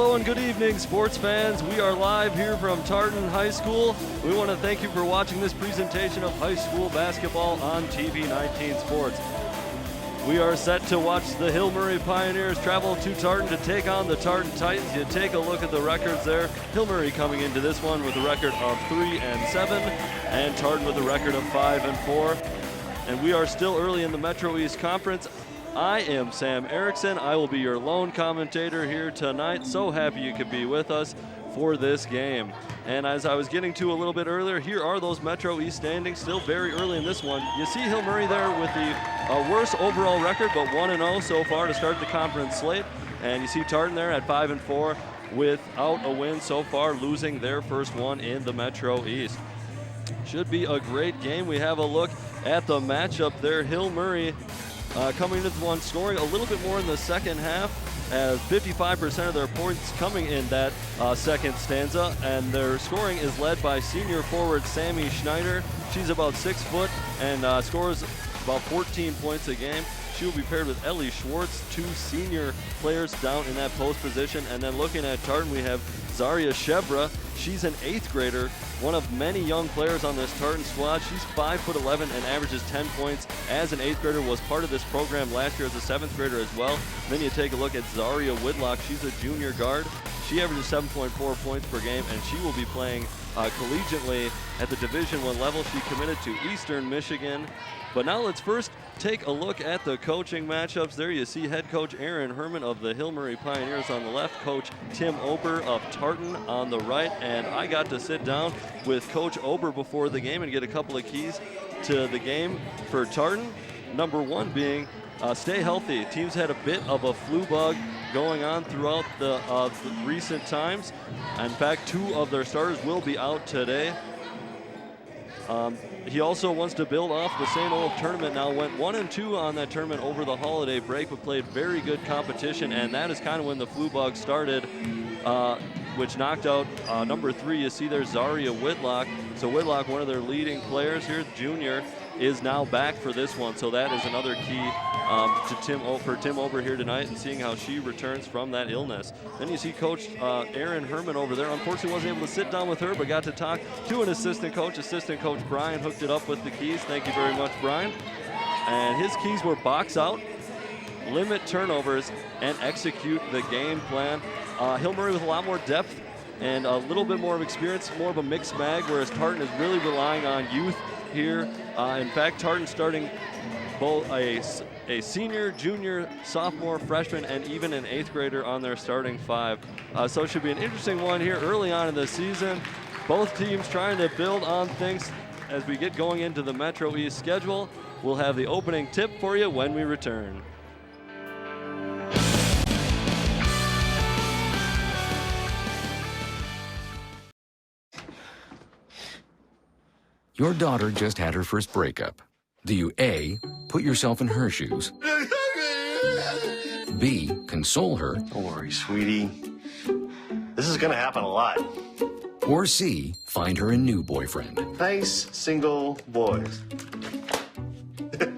Hello and good evening, sports fans. We are live here from Tartan High School. We want to thank you for watching this presentation of high school basketball on TV 19 Sports. We are set to watch the Hill Murray Pioneers travel to Tartan to take on the Tartan Titans. You take a look at the records there. Hill Murray coming into this one with a record of 3-7, and Tartan with a record of 5-4. And we are still early in the Metro East Conference. I am Sam Erickson. I will be your lone commentator here tonight. So happy you could be with us for this game. And as I was getting to a little bit earlier, here are those Metro East standings, still very early in this one. You see Hill Murray there with the worst overall record, but 1-0 so far to start the conference slate. And you see Tartan there at 5-4 without a win so far, losing their first one in the Metro East. Should be a great game. We have a look at the matchup there. Hill Murray coming into the one, scoring a little bit more in the second half, as 55% of their points coming in that second stanza, and their scoring is led by senior forward Sammy Schneider. She's about 6 foot and scores about 14 points a game. She will be paired with Ellie Schwartz, 2 senior players down in that post position. And then looking at Tartan, we have Zaria Shevra. She's an 8th grader, one of many young players on this Tartan squad. She's 5'11" and averages 10 points as an 8th grader, was part of this program last year as a 7th grader as well. Then you take a look at Zaria Whitlock. She's a junior guard. She averages 7.4 points per game, and she will be playing collegiately at the Division I level. She committed to Eastern Michigan. But now let's first take a look at the coaching matchups. There you see head coach Aaron Herman of the Hill Murray Pioneers on the left, coach Tim Ober of Tartan on the right, and I got to sit down with Coach Ober before the game and get a couple of keys to the game for Tartan. Number one being stay healthy. Teams had a bit of a flu bug going on throughout the recent times. In fact, 2 of their starters will be out today. He also wants to build off the same old tournament now. Went 1-2 on that tournament over the holiday break, but played very good competition, and that is kind of when the flu bug started, which knocked out number 3. You see there Zaria Whitlock. So Whitlock, one of their leading players here, junior, is now back for this one. So that is another key for Tim Ober here tonight, and seeing how she returns from that illness. Then you see Coach Aaron Herman over there. Unfortunately wasn't able to sit down with her, but got to talk to an assistant coach. Assistant coach Brian hooked it up with the keys. Thank you very much, Brian. And his keys were box out, limit turnovers, and execute the game plan. Hill Murray with a lot more depth and a little bit more of experience, more of a mixed bag, whereas Tartan is really relying on youth here. In fact, Tartan starting both a senior, junior, sophomore, freshman, and even an 8th grader on their starting 5. So it should be an interesting one here early on in the season. Both teams trying to build on things as we get going into the Metro East schedule. We'll have the opening tip for you when we return. Your daughter just had her first breakup. Do you A, put yourself in her shoes? B, console her? Don't worry, sweetie. This is gonna happen a lot. Or C, find her a new boyfriend? Nice single boys. That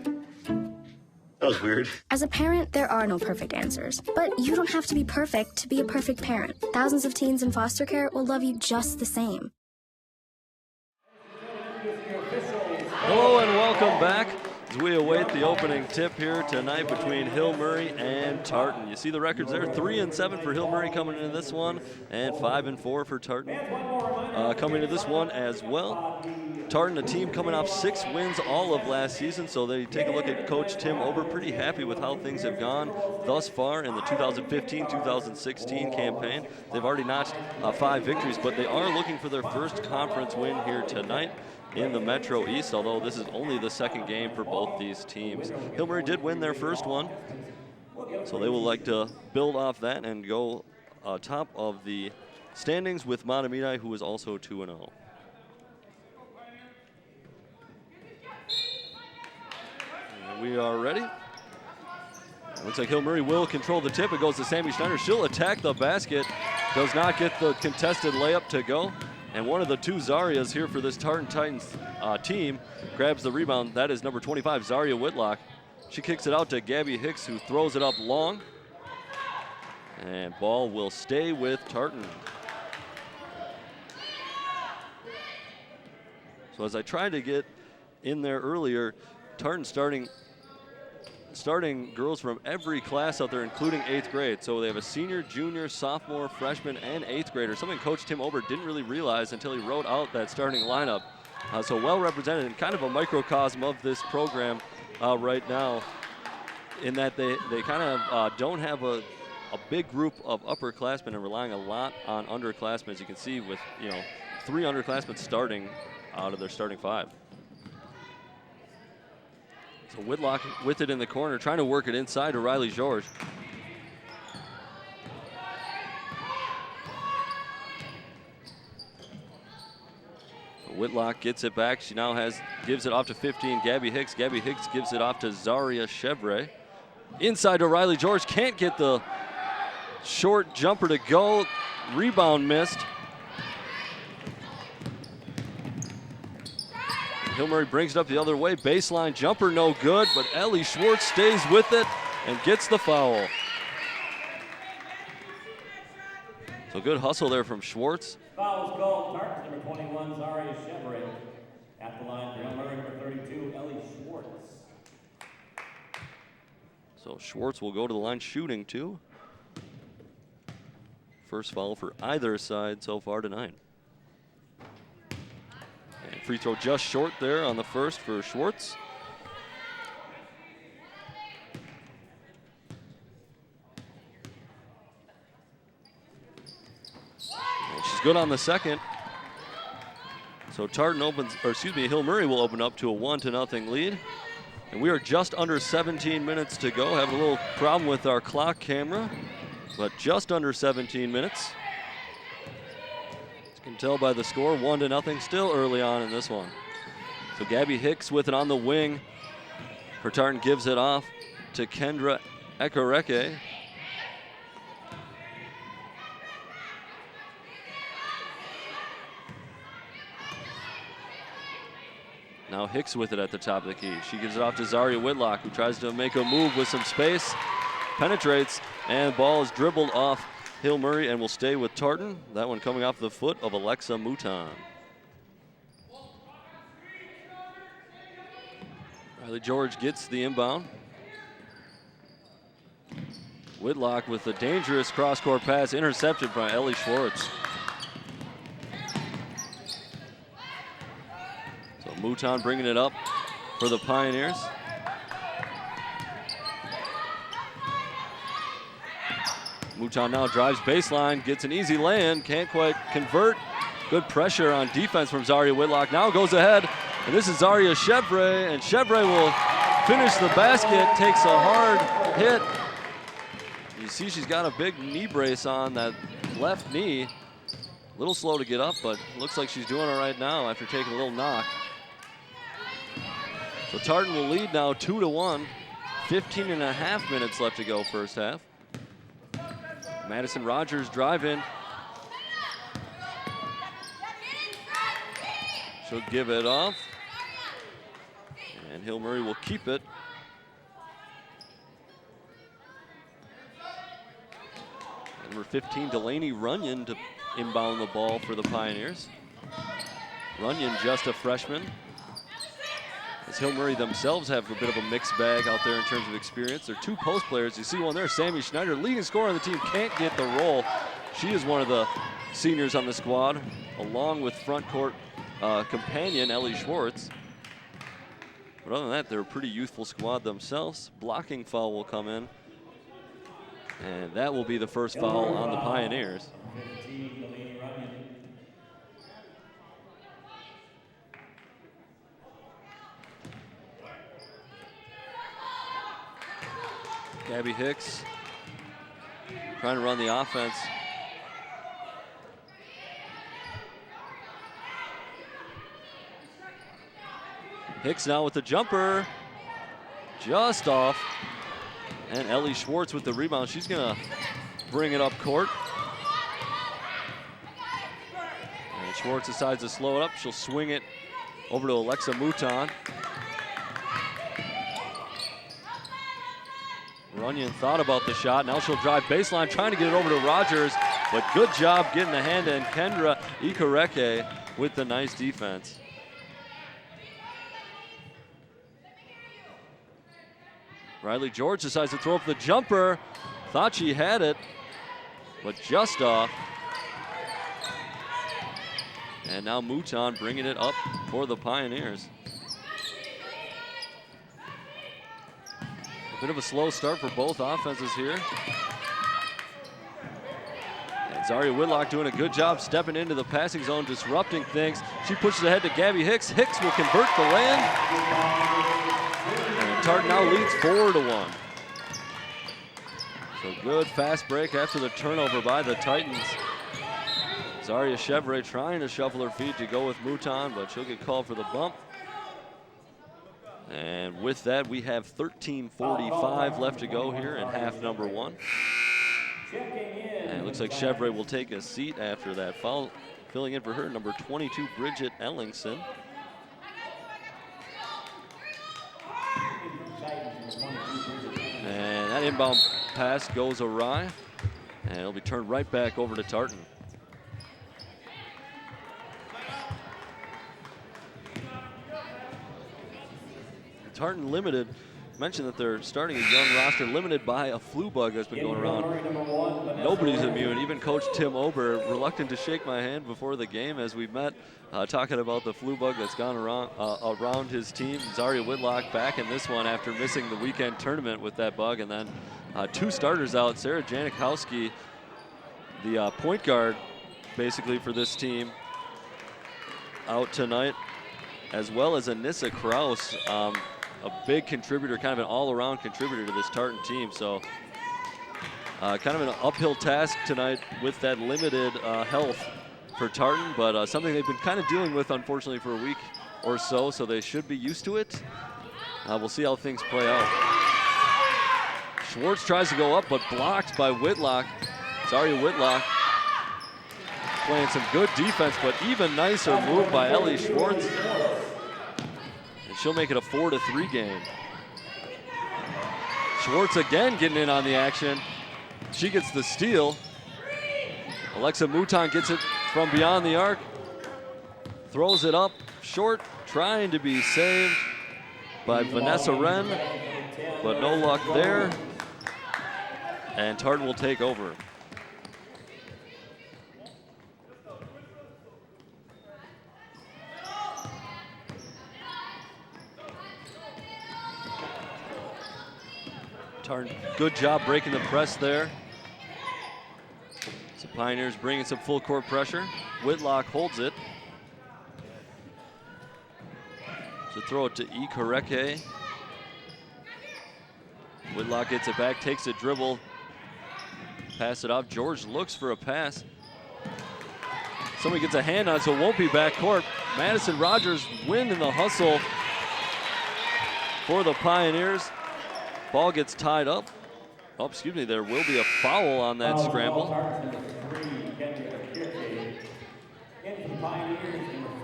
was weird. As a parent, there are no perfect answers. But you don't have to be perfect to be a perfect parent. Thousands of teens in foster care will love you just the same. Hello and welcome back as we await the opening tip here tonight between Hill Murray and Tartan. You see the records there, 3-7 for Hill Murray coming into this one, and 5-4 for Tartan coming into this one as well. Tartan, a team coming off 6 wins all of last season, so they take a look at Coach Tim Ober, pretty happy with how things have gone thus far in the 2015-2016 campaign. They've already notched 5 victories, but they are looking for their first conference win here tonight in the Metro East, although this is only the second game for both these teams. Hill Murray did win their first one, so they will like to build off that and go top of the standings with Mahtomedi, who is also 2-0. We are ready. Looks like Hill Murray will control the tip. It goes to Sammy Schneider. She'll attack the basket. Does not get the contested layup to go. And one of the 2 Zarias here for this Tartan Titans team grabs the rebound. That is number 25, Zaria Whitlock. She kicks it out to Gabby Hicks, who throws it up long. And ball will stay with Tartan. So as I tried to get in there earlier, Tartan starting girls from every class out there, including 8th grade. So they have a senior, junior, sophomore, freshman, and 8th grader. Something Coach Tim Ober didn't really realize until he wrote out that starting lineup. So well represented and kind of a microcosm of this program right now, in that they kind of don't have a big group of upperclassmen and relying a lot on underclassmen, as you can see with 3 underclassmen starting out of their starting 5. So Whitlock with it in the corner, trying to work it inside to Riley George. So Whitlock gets it back. She now gives it off to 15, Gabby Hicks. Gabby Hicks gives it off to Zaria Chevre. Inside to Riley George, can't get the short jumper to go. Rebound missed. Hill Murray brings it up the other way. Baseline jumper, no good, but Ellie Schwartz stays with it and gets the foul. So good hustle there from Schwartz. Foul is called. Tartan, number 21, Zaria Chevre. At the line for Hill Murray, number 32, Ellie Schwartz. So Schwartz will go to the line shooting 2. First foul for either side so far tonight. And free throw just short there on the first for Schwartz. And she's good on the second. So Hill Murray will open up to a 1-0 lead. And we are just under 17 minutes to go. Having a little problem with our clock camera, but just under 17 minutes. As you can tell by the score, 1-0, still early on in this one. So Gabby Hicks with it on the wing. For Tartan gives it off to Kendra Ekareke. Now Hicks with it at the top of the key. She gives it off to Zaria Whitlock, who tries to make a move with some space. Penetrates, and ball is dribbled off Hill Murray and will stay with Tartan. That one coming off the foot of Alexa Mouton. Riley George gets the inbound. Whitlock with a dangerous cross-court pass, intercepted by Ellie Schwartz. Mouton bringing it up for the Pioneers. Mouton now drives baseline, gets an easy lay-in, can't quite convert. Good pressure on defense from Zaria Whitlock. Now goes ahead, and this is Zaria Chevre, and Chevre will finish the basket, takes a hard hit. You see she's got a big knee brace on that left knee. A little slow to get up, but looks like she's doing all right now after taking a little knock. So Tartan will lead now 2-1. 15.5 minutes left to go first half. Madison Rogers drive in. She'll give it off. And Hill Murray will keep it. And number 15, Delaney Runyon, to inbound the ball for the Pioneers. Runyon just a freshman. As Hill Murray themselves have a bit of a mixed bag out there in terms of experience. They're 2 post players. You see one there, Sammy Schneider, leading scorer on the team, can't get the roll. She is one of the seniors on the squad, along with front court companion Ellie Schwartz. But other than that, they're a pretty youthful squad themselves. Blocking foul will come in. And that will be the first foul on the Pioneers. 15, Delaney Runyon. Gabby Hicks trying to run the offense. Hicks now with the jumper, just off. And Ellie Schwartz with the rebound. She's gonna bring it up court. And Schwartz decides to slow it up. She'll swing it over to Alexa Mouton. Runyon thought about the shot. Now she'll drive baseline, trying to get it over to Rogers, but good job getting the hand in. Kendra Ikareke with the nice defense. Riley George decides to throw up the jumper. Thought she had it, but just off. And now Mouton bringing it up for the Pioneers. A bit of a slow start for both offenses here. And Zaria Whitlock doing a good job stepping into the passing zone, disrupting things. She pushes ahead to Gabby Hicks. Hicks will convert the land. And Tartan now leads 4-1. So good fast break after the turnover by the Titans. Zaria Chevrolet trying to shuffle her feet to go with Mouton, but she'll get called for the bump. And with that, we have 13:45 left to go here in half number 1. And it looks like Chevrolet will take a seat after that foul. Filling in for her, number 22, Bridget Ellingson. And that inbound pass goes awry, and it'll be turned right back over to Tartan. Tartan limited, mentioned that they're starting a young roster, limited by a flu bug that's been going around. Nobody's immune, even Coach Tim Ober, reluctant to shake my hand before the game as we met, talking about the flu bug that's gone around his team. Zaria Whitlock back in this one after missing the weekend tournament with that bug, and then 2 starters out. Sarah Janikowski, the point guard basically for this team, out tonight, as well as Anissa Kraus, a big contributor, kind of an all-around contributor to this Tartan team. So kind of an uphill task tonight with that limited health for Tartan, but something they've been kind of dealing with, unfortunately, for a week or so, so they should be used to it. We'll see how things play out. Schwartz tries to go up, but blocked by Whitlock. Zaria Whitlock playing some good defense, but even nicer move by Ellie Schwartz. And she'll make it a 4-3 game. Schwartz again getting in on the action. She gets the steal. Alexa Mouton gets it from beyond the arc. Throws it up short, trying to be saved by Vanessa Wren, but no luck there. And Tartan will take over. Tartan, good job breaking the press there. So Pioneers bringing some full court pressure. Whitlock holds it. So throw it to Ikareke. Whitlock gets it back, takes a dribble, pass it off. George looks for a pass. Somebody gets a hand on it, so it won't be backcourt. Madison Rogers win in the hustle for the Pioneers. Ball gets tied up. Oh, excuse me, there will be a foul on that scramble.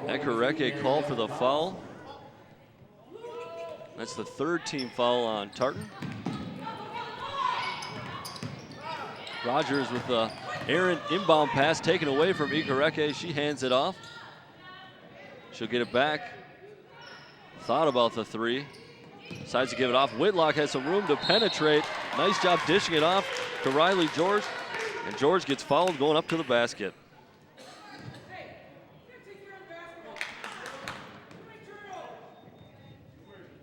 Ikareke called for the foul. That's the 3rd team foul on Tartan. Rogers with the errant inbound pass taken away from Ikareke. She hands it off. She'll get it back. Thought about the 3. Decides to give it off. Whitlock has some room to penetrate. Nice job dishing it off to Riley George. And George gets fouled going up to the basket.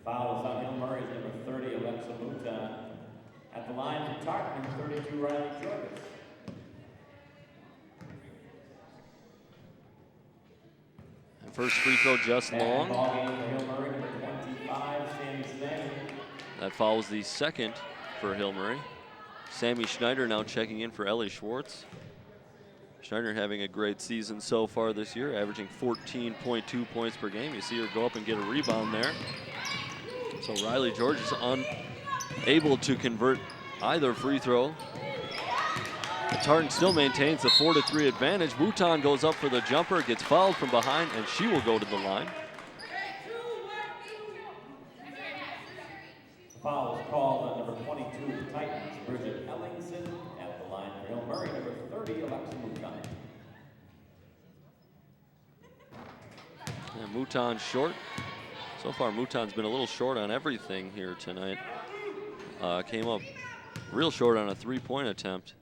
Fouls on Hill Murray, number 30, Alexa Mouton. At the line for Tartan, number 32, Riley George. And first free throw just long. Ball game for Hill Murray, number 25, Sammy Schneider. That follows the 2nd for Hill Murray. Sammy Schneider now checking in for Ellie Schwartz. Schneider having a great season so far this year, averaging 14.2 points per game. You see her go up and get a rebound there. So Riley George is unable to convert either free throw. But Tartan still maintains the 4-3 advantage. Mouton goes up for the jumper, gets fouled from behind, and she will go to the line. Foul is called on number 22, Titan, Mouton short. So far, Mouton's been a little short on everything here tonight. Came up real short on a three-point attempt.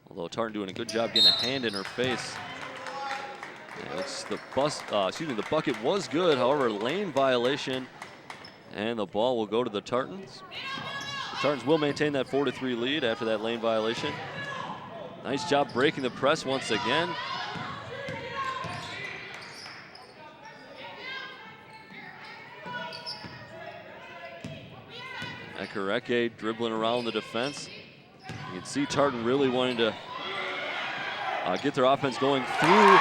Although Tartan doing a good job getting a hand in her face. Yeah, the bucket was good. However, lane violation, and the ball will go to the Tartans. The Tartans will maintain that 4-3 lead after that lane violation. Nice job breaking the press once again. Ekareke dribbling around the defense. You can see Tartan really wanting to get their offense going through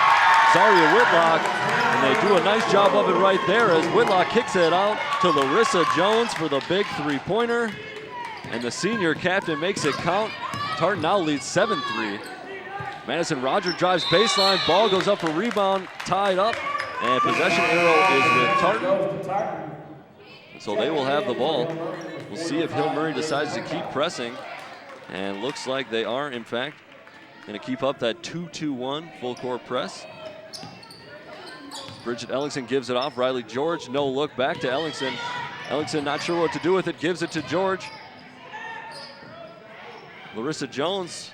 Zaria Whitlock, and they do a nice job of it right there as Whitlock kicks it out to Larissa Jones for the big three-pointer, and the senior captain makes it count. Tartan now leads 7-3. Madison Roger drives baseline, ball goes up for rebound, tied up, and possession arrow is with Tartan. So they will have the ball. We'll see if Hill Murray decides to keep pressing, and looks like they are, in fact, going to keep up that 2-2-1 full court press. Bridget Ellingson gives it off. Riley George, no look, back to Ellingson. Ellingson not sure what to do with it, gives it to George. Larissa Jones.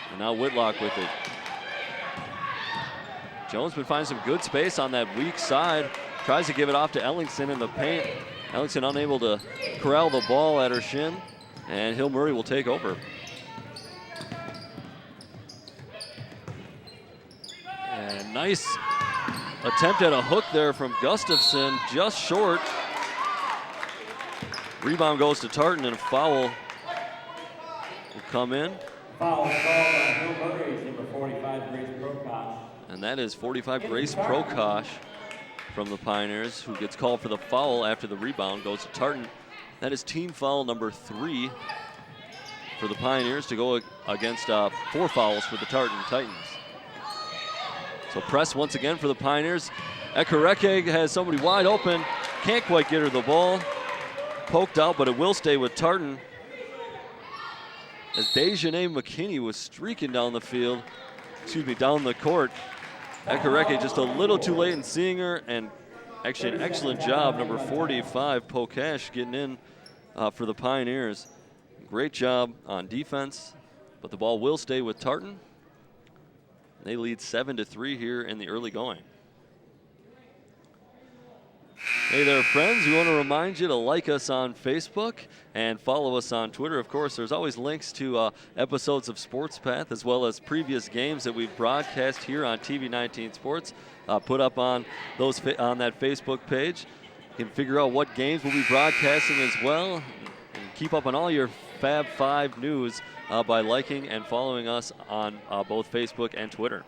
And now Whitlock with it. Jones been finding some good space on that weak side. Tries to give it off to Ellingson in the paint. Ellingson unable to corral the ball at her shin, and Hill Murray will take over. And nice attempt at a hook there from Gustafson, just short. Rebound goes to Tartan, and a foul will come in. Foul called on Hill Murray, number 45, Grace Prokosh. And that is 45, Grace Prokosh from the Pioneers, who gets called for the foul after the rebound goes to Tartan. That is team foul number 3 for the Pioneers to go against 4 fouls for the Tartan Titans. So press once again for the Pioneers. Ekareke has somebody wide open, can't quite get her the ball. Poked out, but it will stay with Tartan. As Dejanay McKinney was streaking down the field, down the court. Ekareke just a little too late in seeing her, and actually an excellent job, number 45, Pokash, getting in for the Pioneers. Great job on defense, but the ball will stay with Tartan. They lead 7-3 here in the early going. Hey there, friends. We want to remind you to like us on Facebook and follow us on Twitter. Of course, there's always links to episodes of Sports Path as well as previous games that we've broadcast here on TV 19 Sports, put up on on that Facebook page. You can figure out what games we'll be broadcasting as well, and keep up on all your Fab 5 news by liking and following us on both Facebook and Twitter.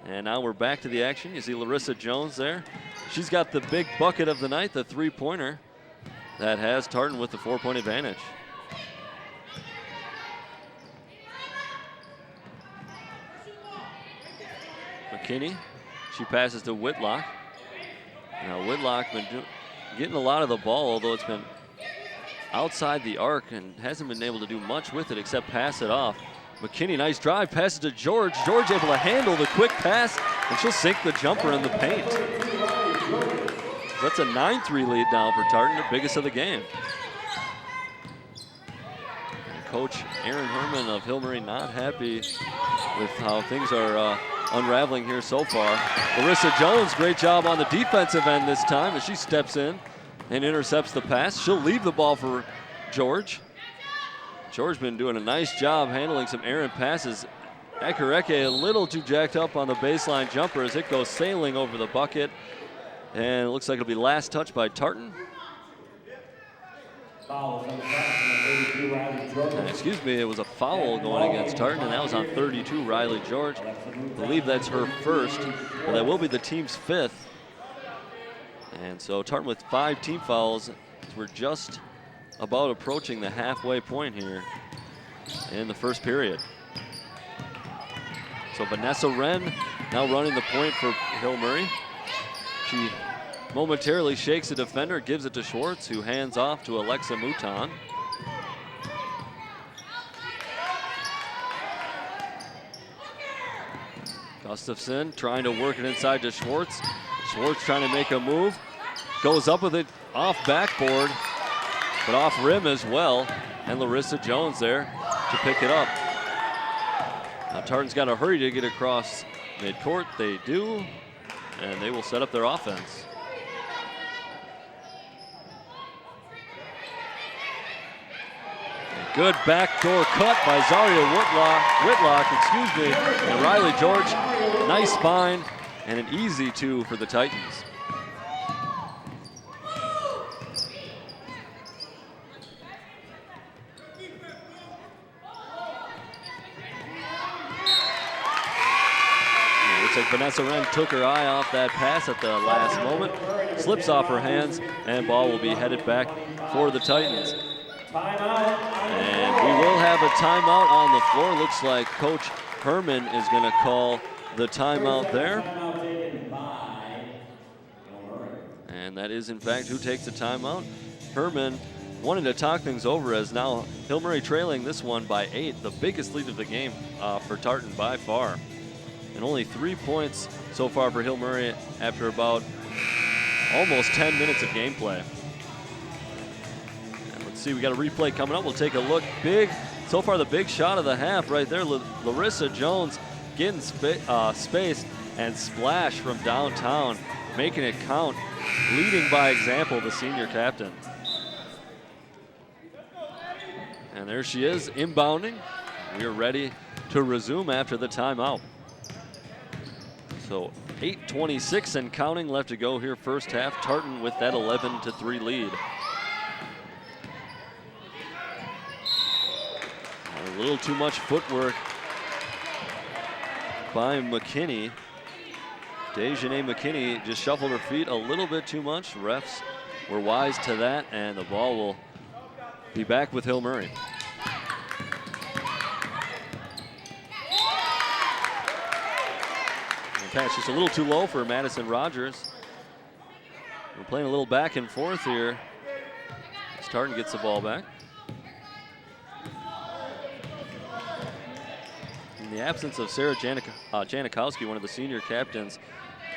And now we're back to the action. You see Larissa Jones there. She's got the big bucket of the night, the three-pointer that has Tartan with the 4-point advantage. McKinney, she passes to Whitlock. Now Whitlock been getting a lot of the ball, although it's been outside the arc and hasn't been able to do much with it except pass it off. McKinney, nice drive, passes to George. George able to handle the quick pass, and she'll sink the jumper in the paint. That's a 9-3 lead now for Tartan, the biggest of the game. And Coach Aaron Herman of Hill Murray not happy with how things are unraveling here so far. Larissa Jones, great job on the defensive end this time as she steps in and intercepts the pass. She'll leave the ball for George. George been doing a nice job handling some errant passes. Ekareke a little too jacked up on the baseline jumper as it goes sailing over the bucket. And it looks like it'll be last touch by Tartan. Excuse me, it was a foul going against Tartan, and that was on 32, Riley George. I believe that's her first, but that will be the team's 5th. And so Tartan with 5 team fouls. We're just about approaching the halfway point here in the first period. So Vanessa Wren now running the point for Hill Murray. She momentarily shakes the defender, gives it to Schwartz, who hands off to Alexa Mouton. Gustafson trying to work it inside to Schwartz. Schwartz trying to make a move. Goes up with it off backboard, but off rim as well. And Larissa Jones there to pick it up. Now Tartan's got to hurry to get across midcourt. They do, and they will set up their offense. Good backdoor cut by Zaria Whitlock, and Riley George. Nice spine and an easy 2 for the Titans. Looks like Vanessa Wren took her eye off that pass at the last moment. Slips off her hands, and ball will be headed back for the Titans. And we will have a timeout on the floor. Looks like Coach Herman is going to call the timeout there. And that is, in fact, who takes the timeout. Herman wanted to talk things over, as now Hill Murray trailing this one by 8, the biggest lead of the game for Tartan by far. And only 3 points so far for Hill Murray after about almost 10 minutes of gameplay. See, we got a replay coming up. We'll take a look. So far the big shot of the half right there. Larissa Jones getting space and splash from downtown, making it count, leading by example, the senior captain. And there she is, inbounding. We are ready to resume after the timeout. So 8:26 and counting left to go here first half. Tartan with that 11-3 lead. A little too much footwork by McKinney. Dejanay McKinney just shuffled her feet a little bit too much. Refs were wise to that, and the ball will be back with Hill Murray. The pass just a little too low for Madison Rogers. We're playing a little back and forth here. Tartan gets the ball back. In the absence of Sarah Janikowski, one of the senior captains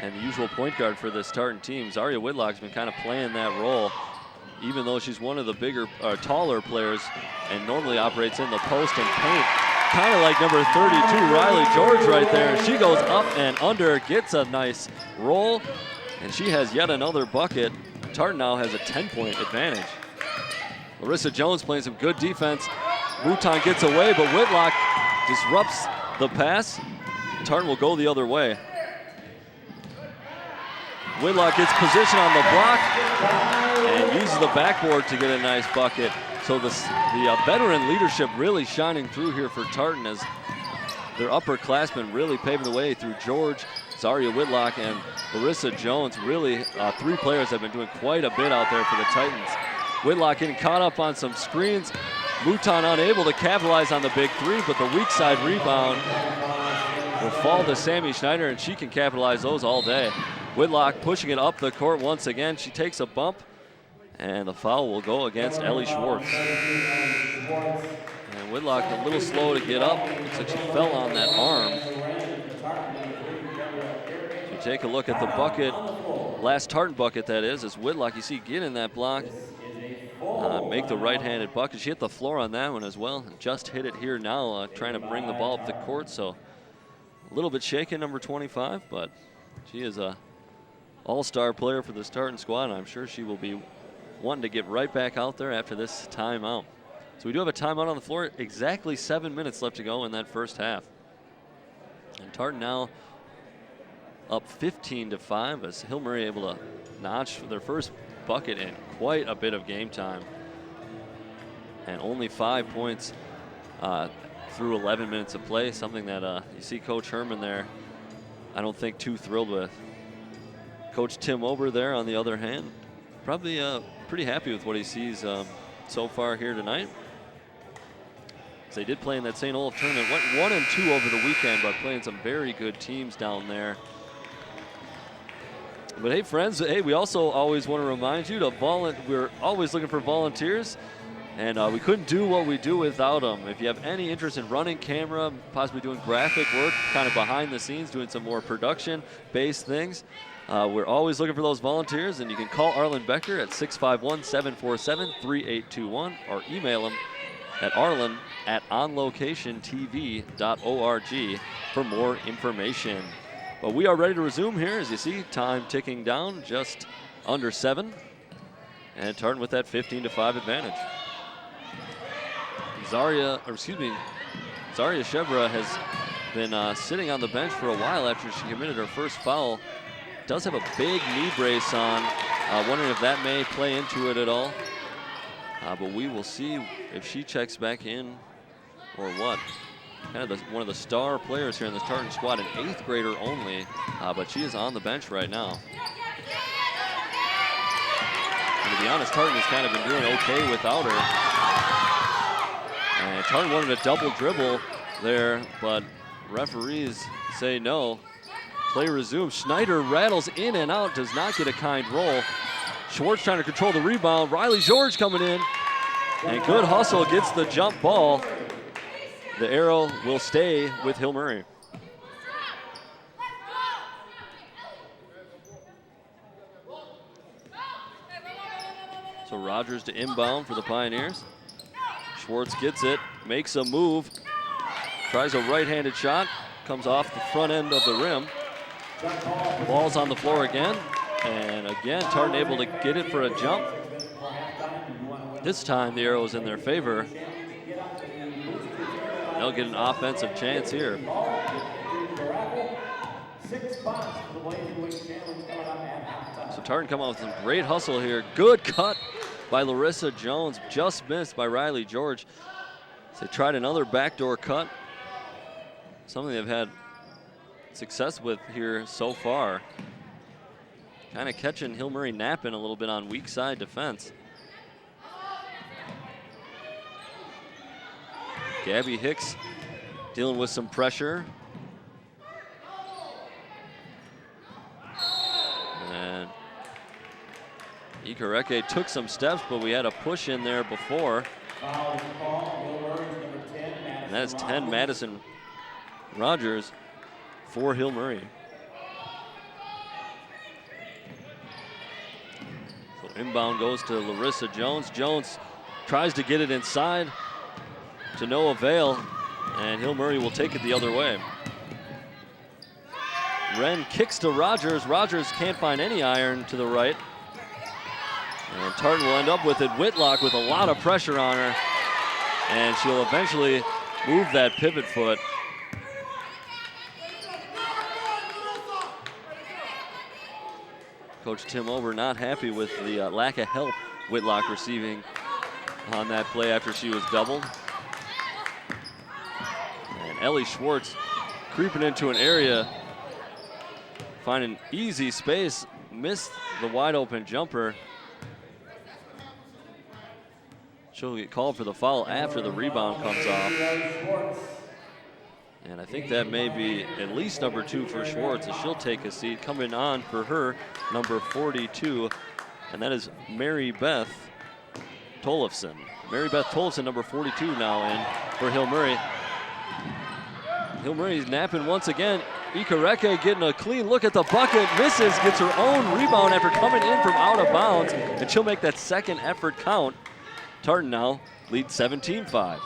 and the usual point guard for this Tartan team, Zaria Whitlock's been kind of playing that role, even though she's one of the bigger, taller players and normally operates in the post and paint. Kind of like number 32, Riley George right there. She goes up and under, gets a nice roll, and she has yet another bucket. Tartan now has a 10-point advantage. Larissa Jones playing some good defense. Mouton gets away, but Whitlock disrupts the pass. Tartan will go the other way. Whitlock gets position on the block and uses the backboard to get a nice bucket. So the veteran leadership really shining through here for Tartan, as their upperclassmen really paving the way through George, Zaria Whitlock, and Larissa Jones. Really, 3 players have been doing quite a bit out there for the Titans. Whitlock getting caught up on some screens. Mouton unable to capitalize on the big 3, but the weak side rebound will fall to Sammy Schneider, and she can capitalize those all day. Whitlock pushing it up the court once again. She takes a bump, and the foul will go against Ellie Schwartz. And Whitlock a little slow to get up. Looks like she fell on that arm. If you take a look at the bucket, last Tartan bucket that is, Whitlock, you see, get in that block, make the right-handed bucket. She hit the floor on that one as well. Just hit it here now, trying to bring the ball up the court. So a little bit shaken, number 25, but she is a all-star player for the Tartan squad, and I'm sure she will be wanting to get right back out there after this timeout. So we do have a timeout on the floor. Exactly 7 minutes left to go in that first half. And Tartan now up 15-5 as Hill Murray able to notch their first bucket in quite a bit of game time. And only 5 points through 11 minutes of play, something that you see Coach Herman there, I don't think too thrilled with. Coach Tim Ober there, on the other hand, probably pretty happy with what he sees so far here tonight. So they did play in that St. Olaf tournament, went 1-2 over the weekend, but playing some very good teams down there. But hey, friends, hey, we also always want to remind you to we're always looking for volunteers. And we couldn't do what we do without them. If you have any interest in running camera, possibly doing graphic work, kind of behind the scenes, doing some more production-based things, we're always looking for those volunteers, and you can call Arlen Becker at 651-747-3821 or email him at arlen@onlocationtv.org for more information. But we are ready to resume here. As you see, time ticking down, just under 7. And Tartan with that 15-5 advantage. Zaria Shevra has been sitting on the bench for a while after she committed her first foul. Does have a big knee brace on. Wondering if that may play into it at all. But we will see if she checks back in or what. Kind of one of the star players here in this Tartan squad, an 8th grader only, but she is on the bench right now. And to be honest, Tartan has kind of been doing okay without her. And Tartan wanted a double dribble there, but referees say no. Play resumes. Schneider rattles in and out, does not get a kind roll. Schwartz trying to control the rebound. Riley George coming in. And good hustle, gets the jump ball. The arrow will stay with Hill Murray. So Rogers to inbound for the Pioneers. Schwartz gets it, makes a move, tries a right-handed shot, comes off the front end of the rim. Ball's on the floor again, and again, Tartan able to get it for a jump. This time the arrow is in their favor. They'll get an offensive chance here. So Tartan come out with some great hustle here. Good cut by Larissa Jones, just missed by Riley George. So they tried another backdoor cut, something they've had success with here so far. Kind of catching Hill Murray napping a little bit on weak side defense. Gabby Hicks dealing with some pressure. And Ikareke took some steps, but we had a push in there before. And that is 10 Madison Rogers for Hill Murray. So inbound goes to Larissa Jones. Jones tries to get it inside to no avail, and Hill Murray will take it the other way. Wren kicks to Rogers. Rogers can't find any iron to the right. And Tartan will end up with it. Whitlock with a lot of pressure on her, and she'll eventually move that pivot foot. Coach Tim Ober not happy with the lack of help Whitlock receiving on that play after she was doubled. And Ellie Schwartz creeping into an area, finding easy space, missed the wide open jumper. She'll get called for the foul after the rebound comes off. And I think that may be at least number 2 for Schwartz, as she'll take a seat. Coming on for her, number 42, and that is Mary Beth Tollefson. Mary Beth Tollefson, number 42 now in for Hill Murray. Hill Murray's napping once again. Ikareke getting a clean look at the bucket, misses, gets her own rebound after coming in from out of bounds, and she'll make that second effort count. Tartan now leads 17-5.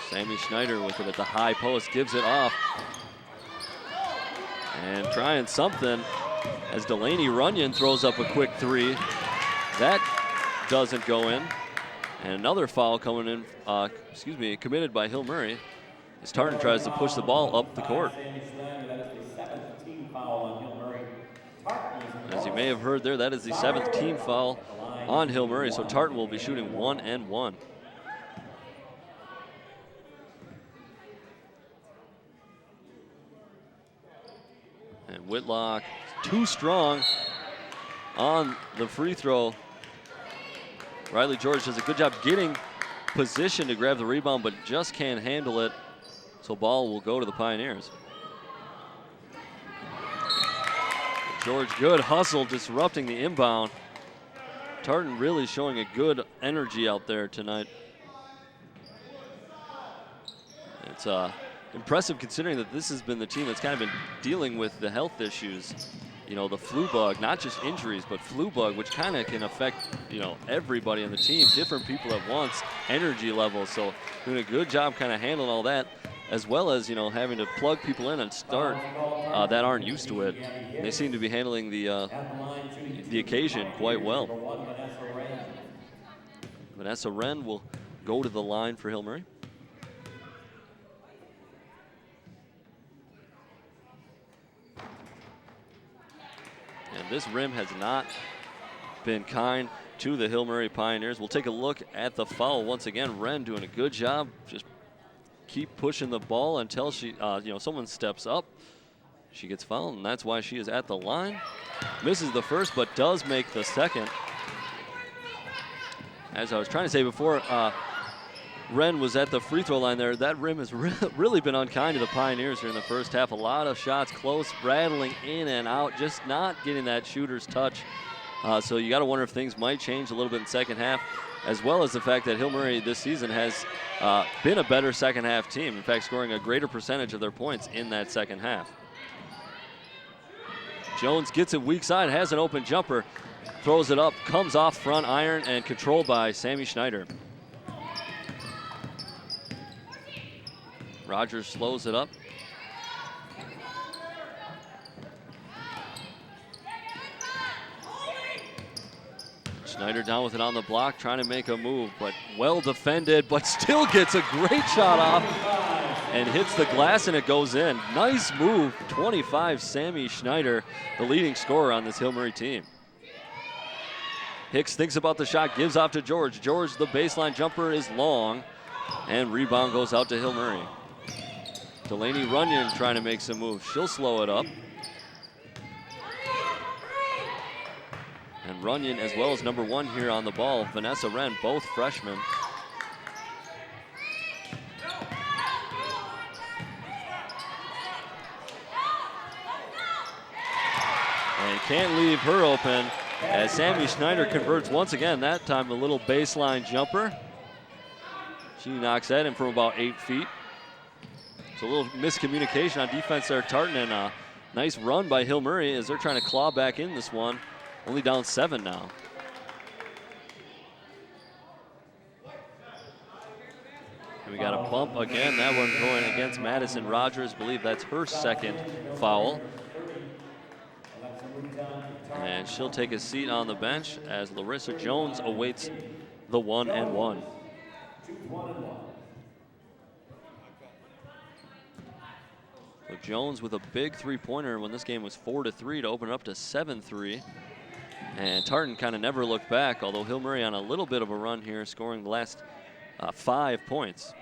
Sammy Schneider with it at the high post, gives it off. And trying something as Delaney Runyon throws up a quick 3. That doesn't go in. And another foul coming in, committed by Hill Murray as Tartan tries to push the ball up the court. As you may have heard there, that is the 7th team foul on Hill Murray, so Tartan will be shooting 1 and 1. And Whitlock too strong on the free throw. Riley George does a good job getting position to grab the rebound, but just can't handle it. So ball will go to the Pioneers. George, good hustle, disrupting the inbound. Tartan really showing a good energy out there tonight. It's impressive considering that this has been the team that's kind of been dealing with the health issues. You know, the flu bug, not just injuries, but flu bug, which kind of can affect, you know, everybody on the team, different people at once, energy levels. So doing a good job kind of handling all that, as well as, you know, having to plug people in and start that aren't used to it. And they seem to be handling the occasion quite well. Vanessa Wren will go to the line for Hill Murray. And this rim has not been kind to the Hill Murray Pioneers. We'll take a look at the foul once again. Wren doing a good job. Just keep pushing the ball until she, someone steps up. She gets fouled, and that's why she is at the line. Misses the first, but does make the second. As I was trying to say before, Wren was at the free throw line there. That rim has really been unkind to the Pioneers here in the first half. A lot of shots close, rattling in and out, just not getting that shooter's touch. So you got to wonder if things might change a little bit in the second half, as well as the fact that Hill Murray this season has been a better second half team. In fact, scoring a greater percentage of their points in that second half. Jones gets it weak side, has an open jumper, throws it up, comes off front iron, and controlled by Sammy Schneider. Rogers slows it up. Schneider down with it on the block, trying to make a move, but well defended, but still gets a great shot off and hits the glass, and it goes in. Nice move, 25, Sammy Schneider, the leading scorer on this Hill Murray team. Hicks thinks about the shot, gives off to George. George, the baseline jumper is long, and rebound goes out to Hill Murray. Delaney Runyon trying to make some moves. She'll slow it up. And Runyon, as well as number 1 here on the ball, Vanessa Wren, both freshmen. And can't leave her open as Sammy Schneider converts once again, that time a little baseline jumper. She knocks that in from about 8 feet. So a little miscommunication on defense there, Tartan, and a nice run by Hill Murray as they're trying to claw back in this one. Only down 7 now. And we got a bump again. That one going against Madison Rogers. I believe that's her second foul. And she'll take a seat on the bench as Larissa Jones awaits the 1-and-1. So Jones with a big three-pointer when this game was 4-3 to open it up to 7-3. And Tartan kind of never looked back, although Hill Murray on a little bit of a run here, scoring the last 5 points.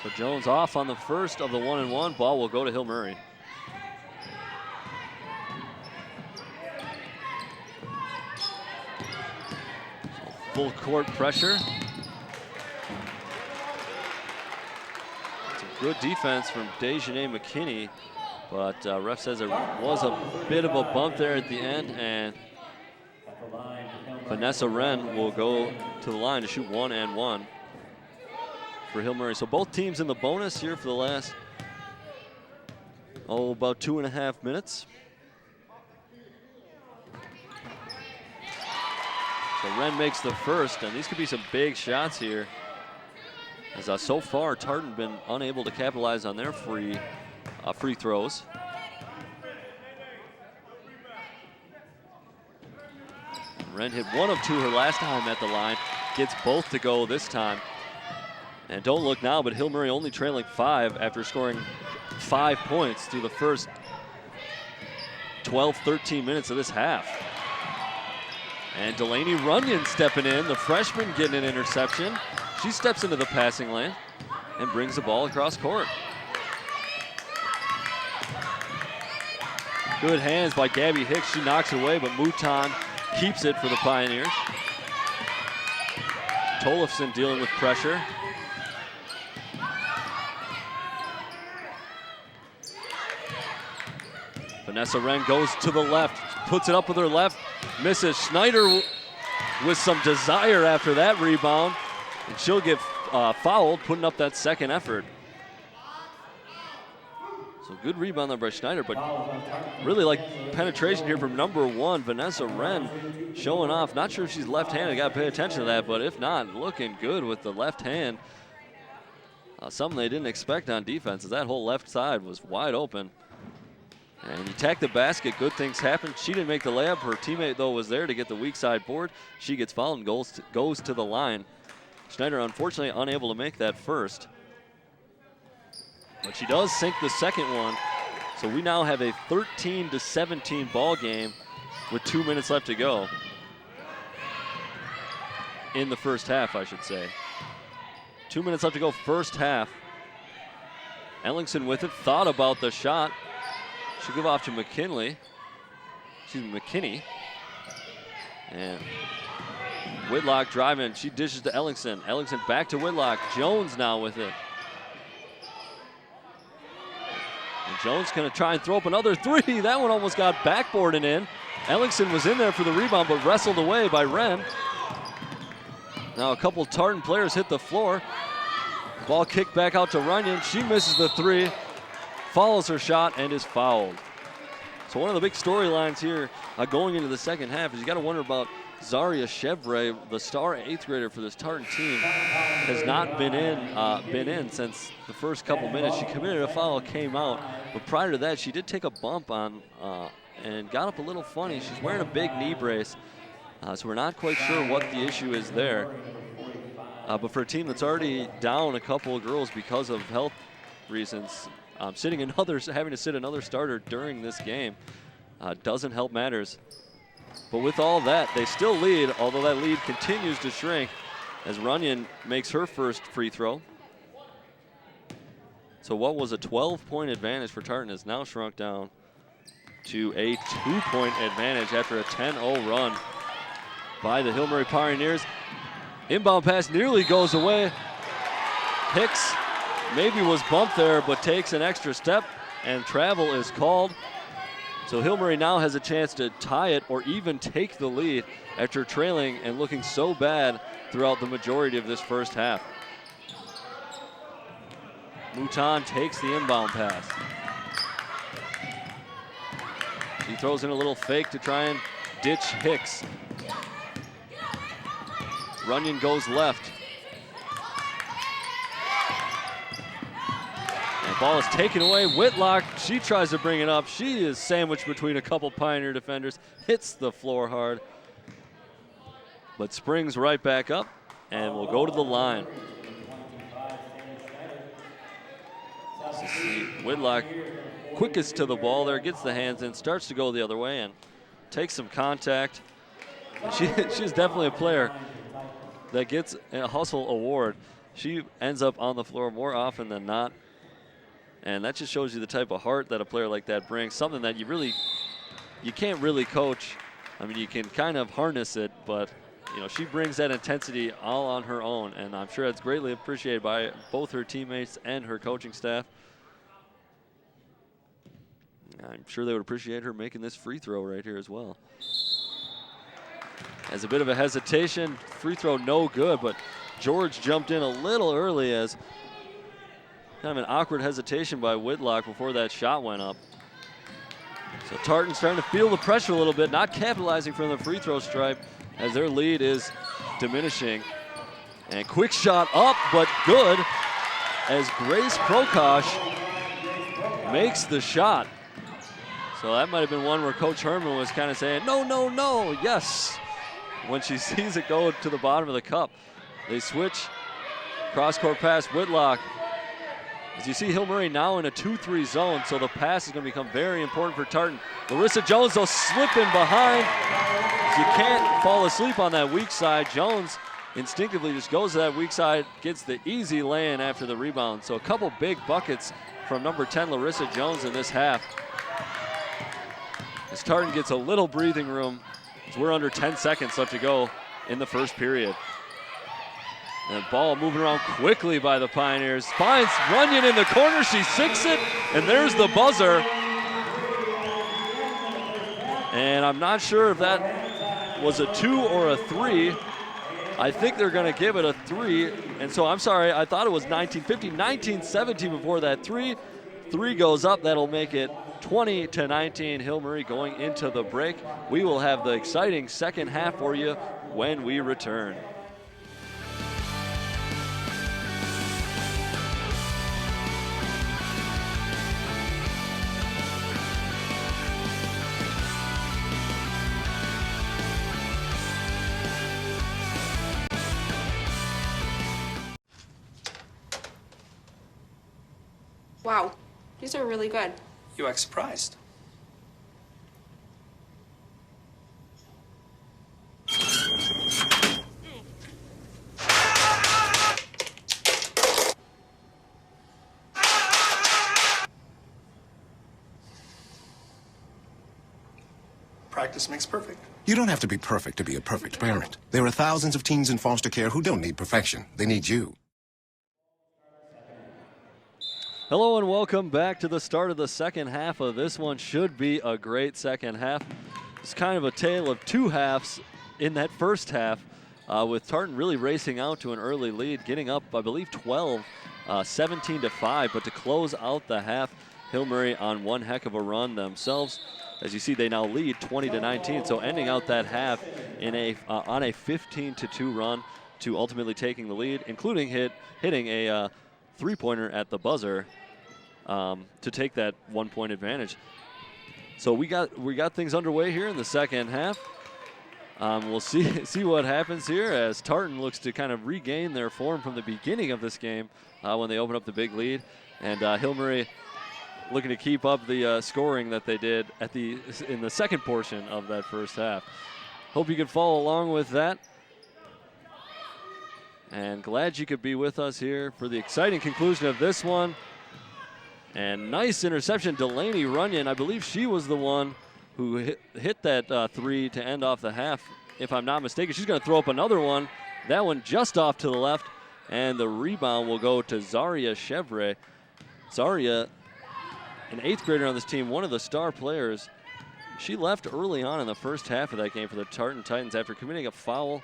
So Jones off on the first of the 1-and-1. Ball will go to Hill Murray. So full court pressure. Good defense from Dejanay McKinney, but ref says there was a bit of a bump there at the end, and Vanessa Wren will go to the line to shoot 1-and-1 for Hill Murray. So both teams in the bonus here for the last, about 2.5 minutes. So Wren makes the first, and these could be some big shots here. As so far, Tartan been unable to capitalize on their free throws. Wren hit 1 of 2 her last time at the line. Gets both to go this time. And don't look now, but Hill Murray only trailing 5 after scoring 5 points through the first 12, 13 minutes of this half. And Delaney Runyon stepping in, the freshman getting an interception. She steps into the passing lane and brings the ball across court. Good hands by Gabby Hicks. She knocks it away, but Mouton keeps it for the Pioneers. Tollefson dealing with pressure. Vanessa Wren goes to the left, puts it up with her left, misses. Schneider with some desire after that rebound, and she'll get fouled, putting up that second effort. So good rebound there by Schneider, but really like penetration here from number 1, Vanessa Wren, showing off. Not sure if she's left-handed, got to pay attention to that, but if not, looking good with the left hand. Something they didn't expect on defense, as that whole left side was wide open. And you tack the basket, good things happen. She didn't make the layup. Her teammate, though, was there to get the weak side board. She gets fouled and goes to the line. Schneider, unfortunately, unable to make that first. But she does sink the second one. So we now have a 13-17 ball game with 2 minutes left to go. In the first half, I should say. 2 minutes left to go, first half. Ellingson with it, thought about the shot. She'll give off to McKinney. And Whitlock driving, she dishes to Ellingson. Ellingson back to Whitlock. Jones now with it. And Jones gonna try and throw up another three. That one almost got backboarded in. Ellingson was in there for the rebound, but wrestled away by Wren. Now a couple Tartan players hit the floor. Ball kicked back out to Runyon. She misses the three, follows her shot, and is fouled. So one of the big storylines here going into the second half is you got to wonder about Zaria Chevre, the star 8th grader for this Tartan team, has not been in since the first couple minutes. She committed a foul, came out, but prior to that, she did take a bump on and got up a little funny. She's wearing a big knee brace, so we're not quite sure what the issue is there. But for a team that's already down a couple of girls because of health reasons, having to sit another starter during this game doesn't help matters. But with all that, they still lead, although that lead continues to shrink as Runyon makes her first free throw. So what was a 12-point advantage for Tartan is now shrunk down to a 2-point advantage after a 10-0 run by the Hill-Murray Pioneers. Inbound pass nearly goes away. Hicks maybe was bumped there, but takes an extra step, and travel is called. So Hill-Murray now has a chance to tie it or even take the lead after trailing and looking so bad throughout the majority of this first half. Mouton takes the inbound pass. He throws in a little fake to try and ditch Hicks. Runyon goes left. And ball is taken away. Whitlock, she tries to bring it up. She is sandwiched between a couple Pioneer defenders, hits the floor hard, but springs right back up and will go to the line. Whitlock, quickest to the ball there, gets the hands in, starts to go the other way and takes some contact. And she's definitely a player that gets a hustle award. She ends up on the floor more often than not. And that just shows you the type of heart that a player like that brings, something that you can't really coach. I mean, you can kind of harness it, but she brings that intensity all on her own, and I'm sure that's greatly appreciated by both her teammates and her coaching staff. I'm sure they would appreciate her making this free throw right here as well. As a bit of a hesitation, free throw no good, but George jumped in a little early as kind of an awkward hesitation by Whitlock before that shot went up. So Tartan starting to feel the pressure a little bit, not capitalizing from the free throw stripe as their lead is diminishing. And quick shot up, but good as Grace Prokosh makes the shot. So that might have been one where Coach Herman was kind of saying, no, no, no, yes, when she sees it go to the bottom of the cup. They switch, cross-court pass, Whitlock. As you see Hill-Murray now in a 2-3 zone, so the pass is going to become very important for Tartan. Larissa Jones, though, slipping behind. As you can't fall asleep on that weak side. Jones instinctively just goes to that weak side, gets the easy lay-in after the rebound. So a couple big buckets from number 10, Larissa Jones, in this half. As Tartan gets a little breathing room, as we're under 10 seconds left to go in the first period. And ball moving around quickly by the Pioneers. Finds Runyon in the corner, she sinks it, and there's the buzzer. And I'm not sure if that was a 2 or a 3. I think they're going to give it a 3. And so I'm sorry, I thought it was 19-15, 19-17 before that 3. 3 goes up, that'll make it 20-19. Hill Murray going into the break. We will have the exciting second half for you when we return. Wow, these are really good. You act surprised. Practice makes perfect. You don't have to be perfect to be a perfect parent. There are thousands of teens in foster care who don't need perfection. They need you. Hello and welcome back to the start of the second half of this one. Should be a great second half. It's kind of a tale of two halves in that first half, with Tartan really racing out to an early lead, getting up, I believe, 12, 17-5. But to close out the half, Hill Murray on one heck of a run themselves. As you see, they now lead 20-19. So ending out that half in on a 15-2 run to ultimately taking the lead, including hitting a three-pointer at the buzzer to take that 1-point advantage. So we got things underway here in the second half. We'll see what happens here as Tartan looks to kind of regain their form from the beginning of this game when they open up the big lead, and Hill Murray looking to keep up the scoring that they did in the second portion of that first half. Hope you can follow along with that. And glad you could be with us here for the exciting conclusion of this one. And nice interception, Delaney Runyon. I believe she was the one who hit that 3 to end off the half, if I'm not mistaken. She's going to throw up another one. That one just off to the left. And the rebound will go to Zaria Chevre. Zaria, an 8th grader on this team, one of the star players. She left early on in the first half of that game for the Tartan Titans after committing a foul.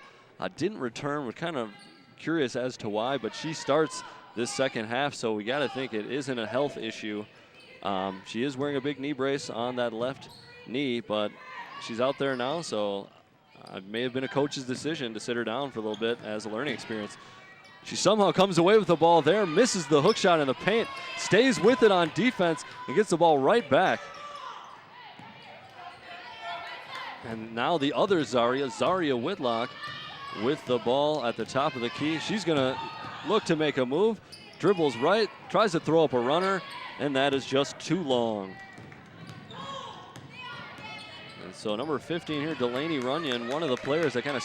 Didn't return, was kind of curious as to why, but she starts this second half, so we got to think it isn't a health issue. She is wearing a big knee brace on that left knee, but she's out there now, so it may have been a coach's decision to sit her down for a little bit as a learning experience. She somehow comes away with the ball there, misses the hook shot in the paint, stays with it on defense, and gets the ball right back. And now the other Zaria Whitlock, with the ball at the top of the key. She's going to look to make a move, dribbles right, tries to throw up a runner, and that is just too long. And so number 15 here, Delaney Runyon, one of the players that kind of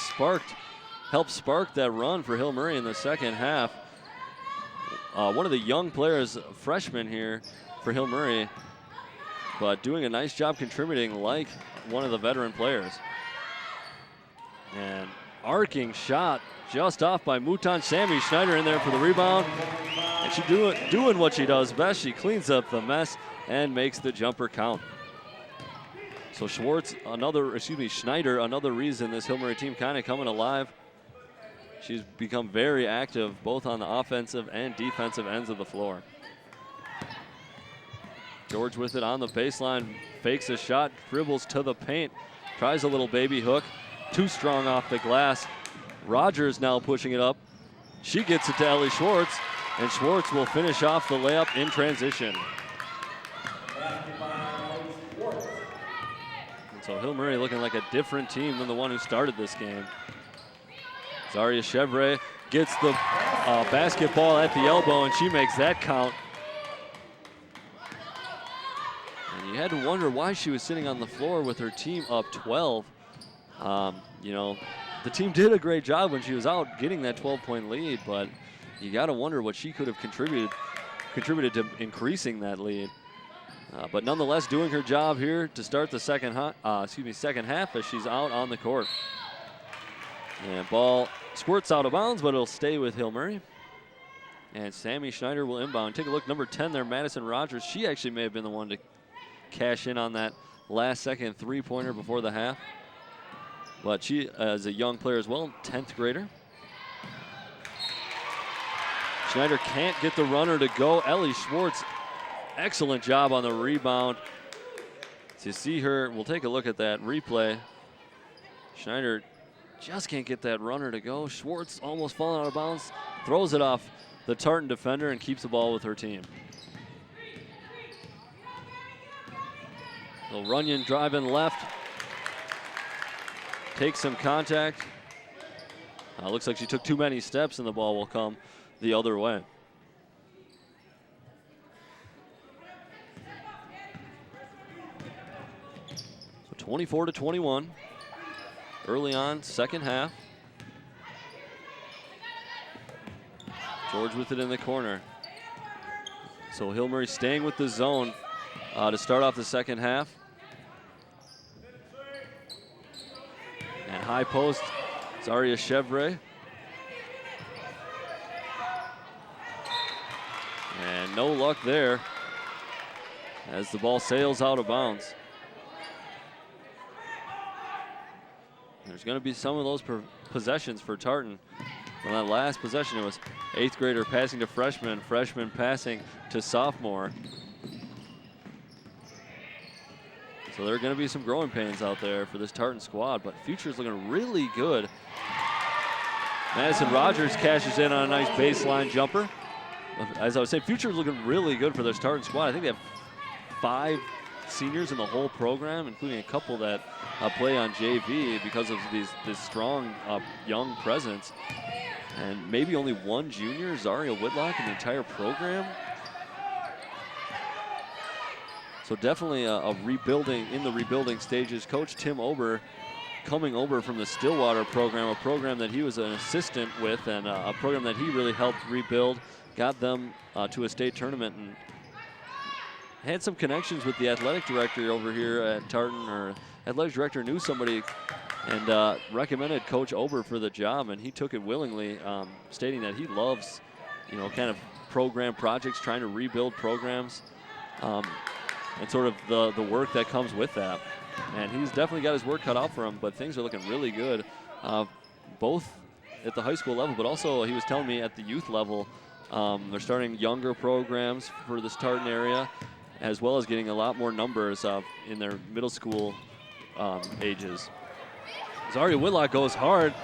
helped spark that run for Hill Murray in the second half. One of the young players, freshman here for Hill Murray, but doing a nice job contributing like one of the veteran players. And arcing shot just off by Mouton. Sammy Schneider in there for the rebound. And she doing what she does best. She cleans up the mess and makes the jumper count. So Schneider, another reason this Hill Murray team kind of coming alive. She's become very active both on the offensive and defensive ends of the floor. George with it on the baseline, fakes a shot, dribbles to the paint, tries a little baby hook. Too strong off the glass. Rogers now pushing it up. She gets it to Ellie Schwartz, and Schwartz will finish off the layup in transition. And so Hill Murray looking like a different team than the one who started this game. Zaria Chevre gets the basketball at the elbow, and she makes that count. And you had to wonder why she was sitting on the floor with her team up 12. You know, the team did a great job when she was out getting that 12-point lead, but you got to wonder what she could have contributed to increasing that lead. But nonetheless, doing her job here to start the second half as she's out on the court. And ball squirts out of bounds, but it'll stay with Hill Murray. And Sammy Schneider will inbound. Take a look, number 10 there, Madison Rogers. She actually may have been the one to cash in on that last-second three-pointer before the half. But she is a young player as well, 10th grader. Schneider can't get the runner to go. Ellie Schwartz, excellent job on the rebound. To see her, we'll take a look at that replay. Schneider just can't get that runner to go. Schwartz almost falling out of bounds, throws it off the Tartan defender and keeps the ball with her team. So Runyon driving left, takes some contact. Looks like she took too many steps and the ball will come the other way. So 24-21, early on, second half. George with it in the corner. So Hill Murray staying with the zone to start off the second half. And high post, Zaria Chevre. And no luck there as the ball sails out of bounds. There's going to be some of those possessions for Tartan. On that last possession, it was 8th grader passing to freshman, freshman passing to sophomore. So there are going to be some growing pains out there for this Tartan squad, but future's looking really good. Madison Rogers cashes in on a nice baseline jumper. As I was saying, future's looking really good for this Tartan squad. I think they have 5 seniors in the whole program, including a couple that play on JV because of this strong young presence. And maybe only 1 junior, Zaria Whitlock, in the entire program. So definitely a rebuilding, in the rebuilding stages. Coach Tim Ober coming over from the Stillwater program, a program that he was an assistant with and a program that he really helped rebuild, got them to a state tournament and had some connections with the athletic director over here at Tartan, or athletic director knew somebody and recommended Coach Ober for the job, and he took it willingly, stating that he loves, kind of program projects, trying to rebuild programs, and sort of the work that comes with that. And he's definitely got his work cut out for him, but things are looking really good, both at the high school level, but also he was telling me at the youth level, they're starting younger programs for this Tartan area, as well as getting a lot more numbers in their middle school ages. Zaria Whitlock goes hard.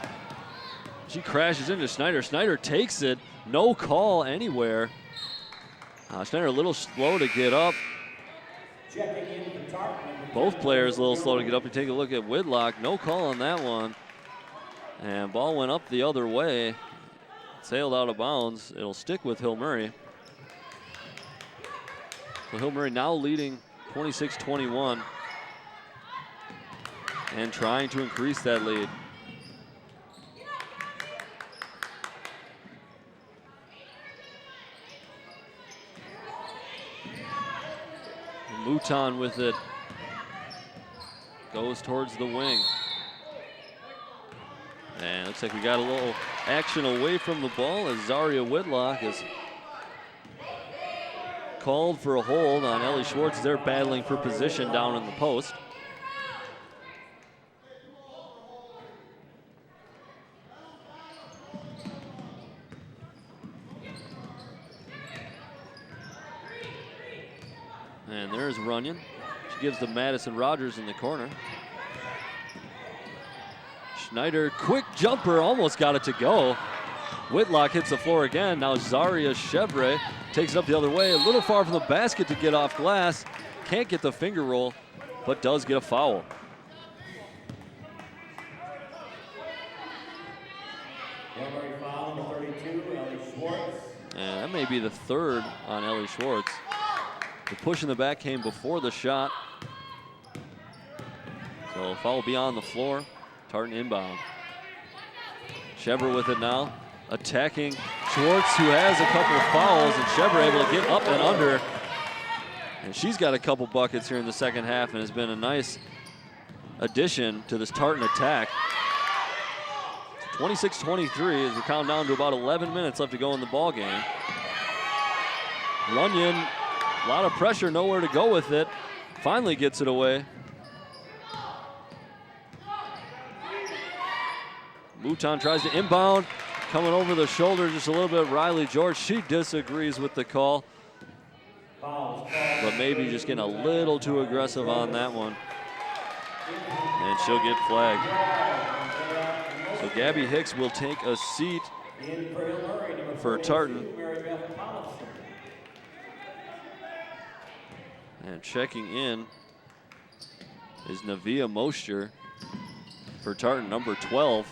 She crashes into Schneider. Schneider takes it. No call anywhere. Schneider a little slow to get up. Both players a little slow to get up. You take a look at Whitlock. No call on that one. And ball went up the other way. Sailed out of bounds. It'll stick with Hill Murray. So Hill Murray now leading 26-21 and trying to increase that lead. Mouton with it. Goes towards the wing. And looks like we got a little action away from the ball as Zaria Whitlock is called for a hold on Ellie Schwartz. They're battling for position down in the post. And there's Runyon. She gives to Madison Rogers in the corner. Schneider, quick jumper, almost got it to go. Whitlock hits the floor again. Now Zaria Chevre takes it up the other way. A little far from the basket to get off glass. Can't get the finger roll, but does get a foul. And that may be the third on Ellie Schwartz. The push in the back came before the shot. So foul will be on the floor. Tartan inbound. Chevre with it now. Attacking Schwartz, who has a couple of fouls, and Chevre able to get up and under. And she's got a couple buckets here in the second half and has been a nice addition to this Tartan attack. 26-23 as we count down to about 11 minutes left to go in the ball game. Runyon, a lot of pressure, nowhere to go with it. Finally gets it away. Mouton tries to inbound. Coming over the shoulder just a little bit, Riley George. She disagrees with the call. But maybe just getting a little too aggressive on that one. And she'll get flagged. So Gabby Hicks will take a seat for Tartan. And checking in is Navia Mosher for Tartan, number 12.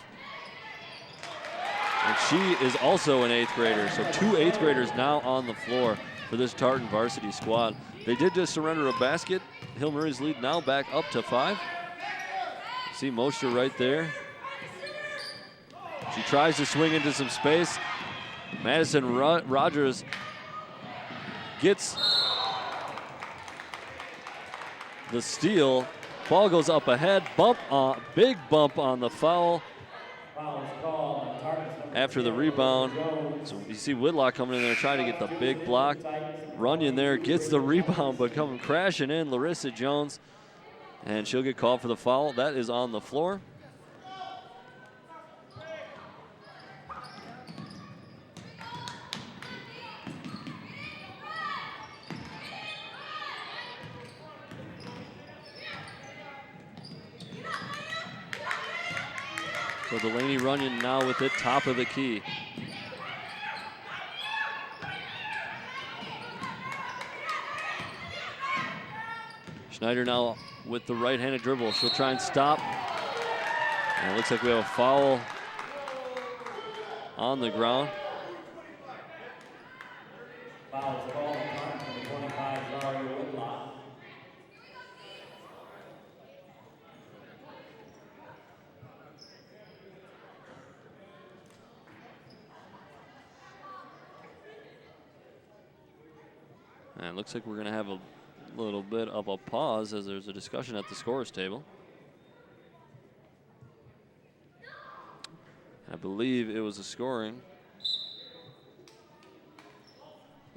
And she is also an 8th grader. So 2 8th graders now on the floor for this Tartan varsity squad. They did just surrender a basket. Hill Murray's lead now back up to 5. See Mosher right there. She tries to swing into some space. Madison Rogers gets the steal. Ball goes up ahead. Big bump on the foul after the rebound. So you see Whitlock coming in there trying to get the big block. Runyon there gets the rebound, but coming crashing in, Larissa Jones. And she'll get called for the foul. That is on the floor. So Delaney Runyon now with it, top of the key. Schneider now with the right-handed dribble. She'll try and stop. And it looks like we have a foul on the ground. Foul is called on 25, Zaria Whitlock. And it looks like we're going to have a little bit of a pause as there's a discussion at the scorer's table. I believe it was a scoring.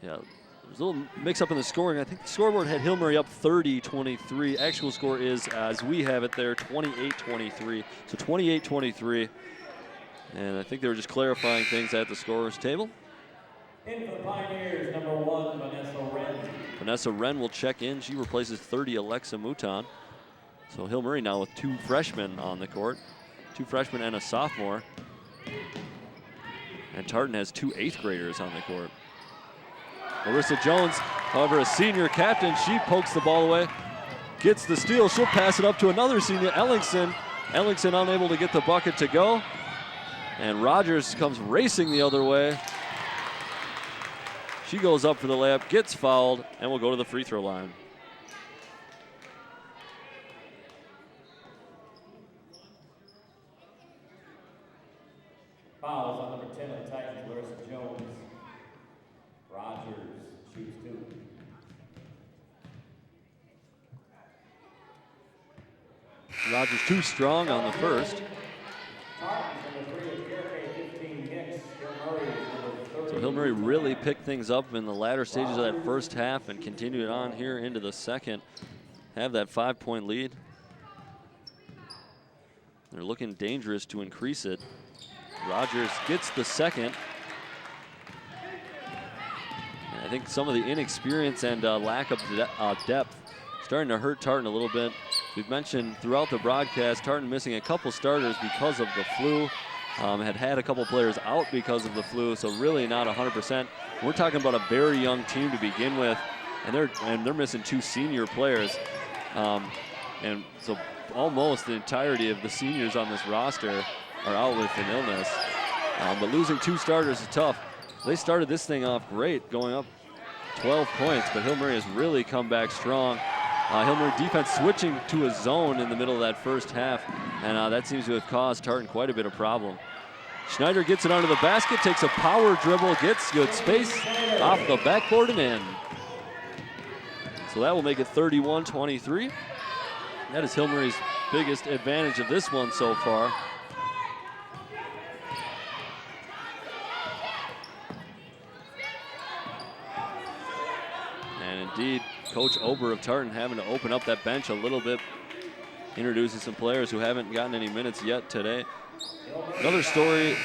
Yeah, there was a little mix up in the scoring. I think the scoreboard had Hill Murray up 30-23. Actual score is, as we have it there, 28-23. So 28-23. And I think they were just clarifying things at the scorer's table. In for the Pioneers, number 1, Vanessa Wren. Vanessa Wren will check in. She replaces 30 Alexa Mouton. So Hill Murray now with 2 freshmen on the court. 2 freshmen and a sophomore. And Tartan has 2 8th graders on the court. Larissa Jones, however, a senior captain, she pokes the ball away, gets the steal. She'll pass it up to another senior, Ellingson. Ellingson unable to get the bucket to go. And Rogers comes racing the other way. She goes up for the layup, gets fouled, and will go to the free throw line. Fouls on number 10 of the Titans, Larissa Jones. Rogers shoots 2. Rogers too strong on the first. So Hill Murray really picked things up in the latter stages of that first half and continued it on here into the second. Have that 5-point lead. They're looking dangerous to increase it. Rogers gets the second. And I think some of the inexperience and lack of depth starting to hurt Tartan a little bit. We've mentioned throughout the broadcast, Tartan missing a couple starters because of the flu. Had a couple players out because of the flu, so really not 100%. We're talking about a very young team to begin with, and they're missing 2 senior players. And so almost the entirety of the seniors on this roster are out with an illness. But losing 2 starters is tough. They started this thing off great, going up 12 points, but Hill Murray has really come back strong. Hill Murray defense switching to a zone in the middle of that first half, and that seems to have caused Tartan quite a bit of problem. Schneider gets it under the basket, takes a power dribble, gets good space off the backboard and in. So that will make it 31-23. That is Hill Murray's biggest advantage of this one so far. And indeed, Coach Ober of Tartan having to open up that bench a little bit, introducing some players who haven't gotten any minutes yet today. Another story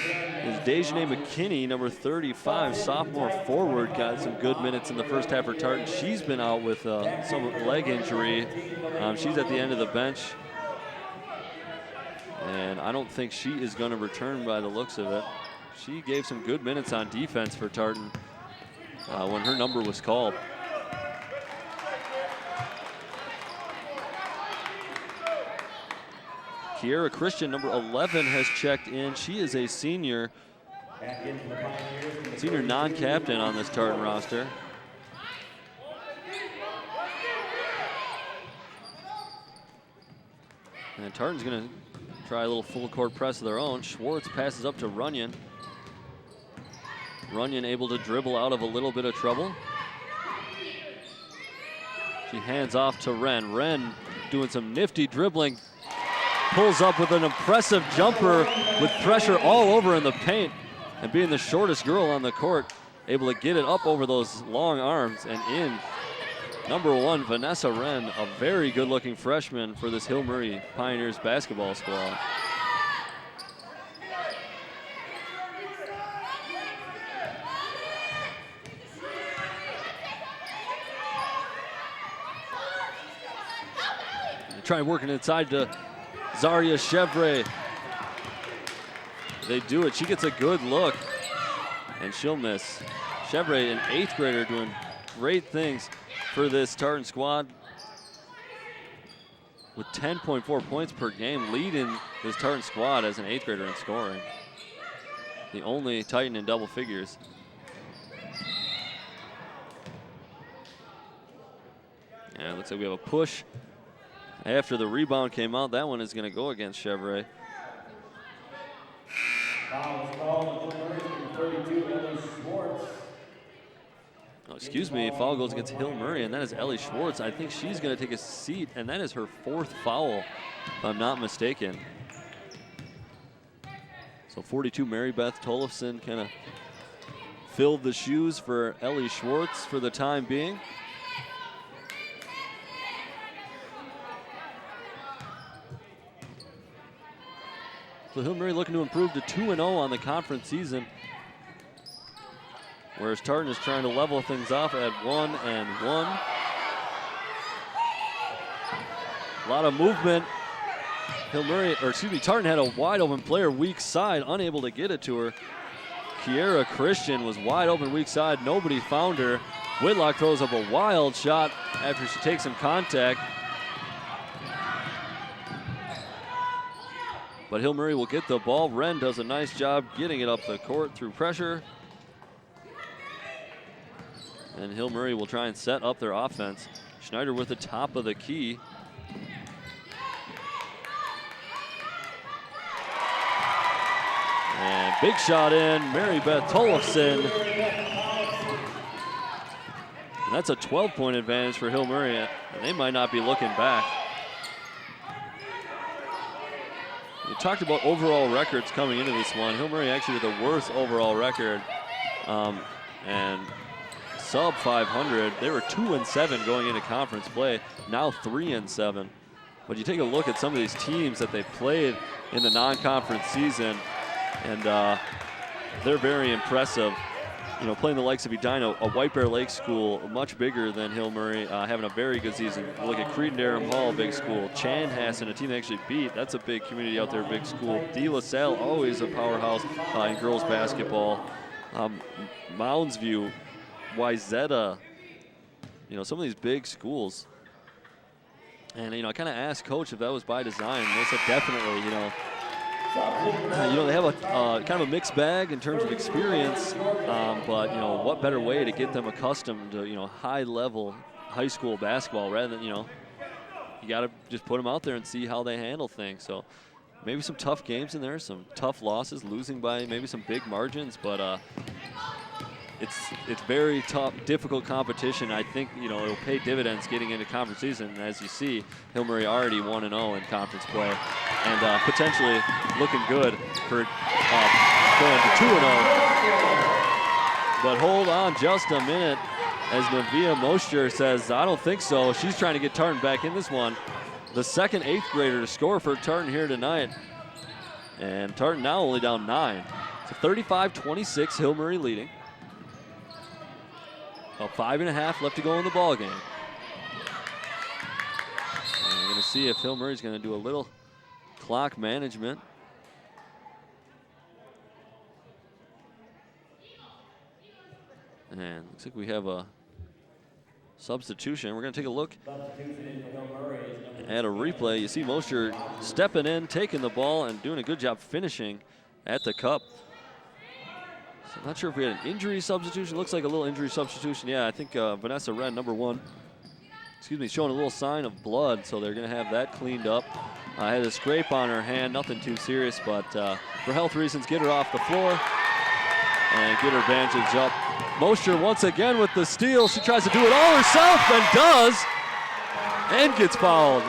is Dejanae McKinney, number 35, sophomore forward, got some good minutes in the first half for Tartan. She's been out with some leg injury. She's at the end of the bench. And I don't think she is going to return by the looks of it. She gave some good minutes on defense for Tartan when her number was called. Kiera Christian, number 11, has checked in. She is a senior non-captain on this Tartan roster. And Tartan's going to try a little full court press of their own. Schwartz passes up to Runyon. Runyon able to dribble out of a little bit of trouble. She hands off to Wren. Wren doing some nifty dribbling. Pulls up with an impressive jumper with pressure all over in the paint. And being the shortest girl on the court, able to get it up over those long arms and in. Number 1, Vanessa Wren, a very good-looking freshman for this Hill Murray Pioneers basketball squad. Try working inside to Zaria Chevre. They do it. She gets a good look, and she'll miss. Chevre, an 8th grader, doing great things for this Tartan squad with 10.4 points per game, leading this Tartan squad as an 8th grader in scoring. The only Titan in double figures. And it looks like we have a push after the rebound came out. That one is going to go against Chevre. Oh, excuse me, foul goes against Hill Murray, and that is Ellie Schwartz. I think she's going to take a seat, and that is her 4th foul, if I'm not mistaken. So 42, Mary Beth Tollefson kind of filled the shoes for Ellie Schwartz for the time being. So Hill Murray looking to improve to 2-0 on the conference season, whereas Tartan is trying to level things off at 1-1. A lot of movement. Tartan had a wide open player weak side, unable to get it to her. Kiera Christian was wide open weak side, nobody found her. Whitlock throws up a wild shot after she takes some contact. But Hill Murray will get the ball. Wren does a nice job getting it up the court through pressure. And Hill Murray will try and set up their offense. Schneider with the top of the key. And big shot in, Mary Beth Tollefson. And that's a 12-point advantage for Hill Murray, and they might not be looking back. We talked about overall records coming into this one. Hill Murray actually with the worst overall record, and sub 500. They were 2-7 going into conference play, now 3-7. But you take a look at some of these teams that they played in the non-conference season, and they're very impressive. You know, playing the likes of Edina, a White Bear Lake school, much bigger than Hill Murray, having a very good season. Look at Cretin-Derham Hall, big school. Chanhassen, a team they actually beat. That's a big community out there, big school. De La Salle, always a powerhouse in girls basketball. Mounds View, Wyzetta, you know, some of these big schools. And, you know, I kind of asked Coach if that was by design. They said definitely, you know, they have a kind of a mixed bag in terms of experience, but, you know, what better way to get them accustomed to, you know, high-level high school basketball rather than, you know, you got to just put them out there and see how they handle things. So maybe some tough games in there, some tough losses, losing by maybe some big margins, but it's very tough, difficult competition. I think, you know, it'll pay dividends getting into conference season. And as you see, Hill Murray already 1-0 in conference play, and potentially looking good for going to 2-0. But hold on just a minute, as Navia Mosher says, I don't think so. She's trying to get Tartan back in this one. The second 8th grader to score for Tartan here tonight. And Tartan now only down 9. So 35-26, Hill Murray leading. About 5.5 left to go in the ball game. And we're going to see if Hill Murray's going to do a little clock management. And looks like we have a substitution. We're going to take a look at a replay. You see Mosher stepping in, taking the ball, and doing a good job finishing at the cup. So I'm not sure if we had an injury substitution. Looks like a little injury substitution. Yeah, I think Vanessa Wren, number 1, showing a little sign of blood, so they're going to have that cleaned up. Had a scrape on her hand, nothing too serious, but for health reasons, get her off the floor and get her bandage up. Mosher once again with the steal. She tries to do it all herself and does, and gets fouled.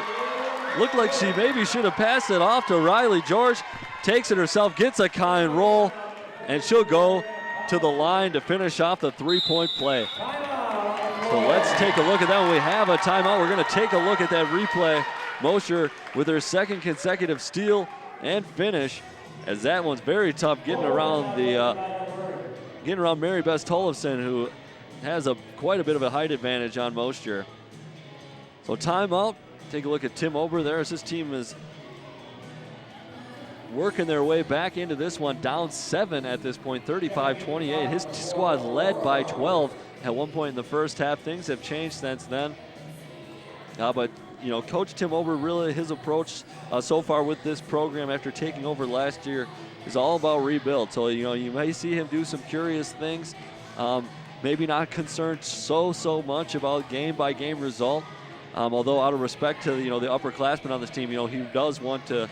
Looked like she maybe should have passed it off to Riley George. Takes it herself, gets a kind roll, and she'll go to the line to finish off the 3-point play. So let's take a look at that. When we have a timeout, we're going to take a look at that replay. Mosher with her second consecutive steal and finish, as that one's very tough getting around Mary Beth Tollefson, who has quite a bit of a height advantage on Mosher. So timeout. Take a look at Tim Ober there as his team is working their way back into this one, down 7 at this point, 35-28. His squad led by 12 at one point in the first half. Things have changed since then. But Coach Tim Ober, really his approach so far with this program after taking over last year is all about rebuild. So, you may see him do some curious things. Maybe not concerned so much about game-by-game result. Although out of respect to, the upperclassmen on this team, he does want to,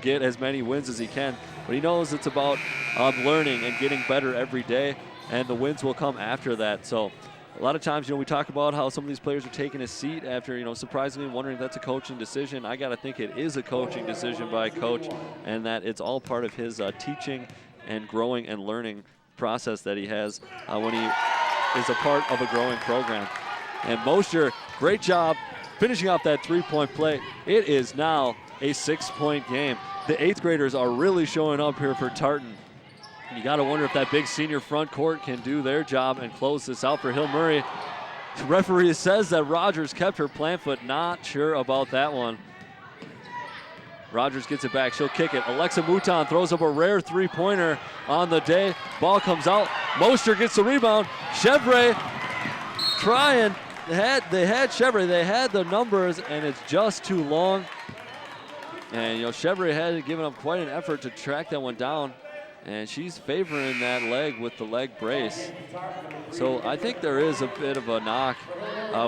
get as many wins as he can. But he knows it's about learning and getting better every day, and the wins will come after that. So a lot of times, we talk about how some of these players are taking a seat after, surprisingly wondering if that's a coaching decision. I got to think it is a coaching decision by Coach, and that it's all part of his teaching and growing and learning process that he has when he is a part of a growing program. And Mosher, great job finishing off that 3-point play. It is now a 6-point game. The 8th graders are really showing up here for Tartan. You got to wonder if that big senior front court can do their job and close this out for Hill Murray. The referee says that Rogers kept her plant foot. Not sure about that one. Rogers gets it back. She'll kick it. Alexa Mouton throws up a rare 3-pointer on the day. Ball comes out. Mosher gets the rebound. Chevre trying. They had Chevre. They had the numbers, and it's just too long. And, Chevre had given up quite an effort to track that one down. And she's favoring that leg with the leg brace. So I think there is a bit of a knock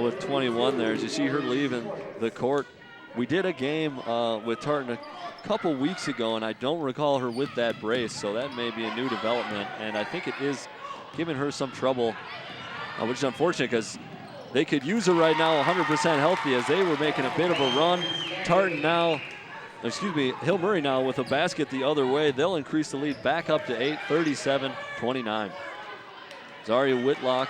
with 21 there. As you see her leaving the court. We did a game with Tartan a couple weeks ago, and I don't recall her with that brace. So that may be a new development. And I think it is giving her some trouble, which is unfortunate because they could use her right now 100% healthy as they were making a bit of a run. Hill Murray now with a basket the other way. They'll increase the lead back up to 8, 37-29. Zaria Whitlock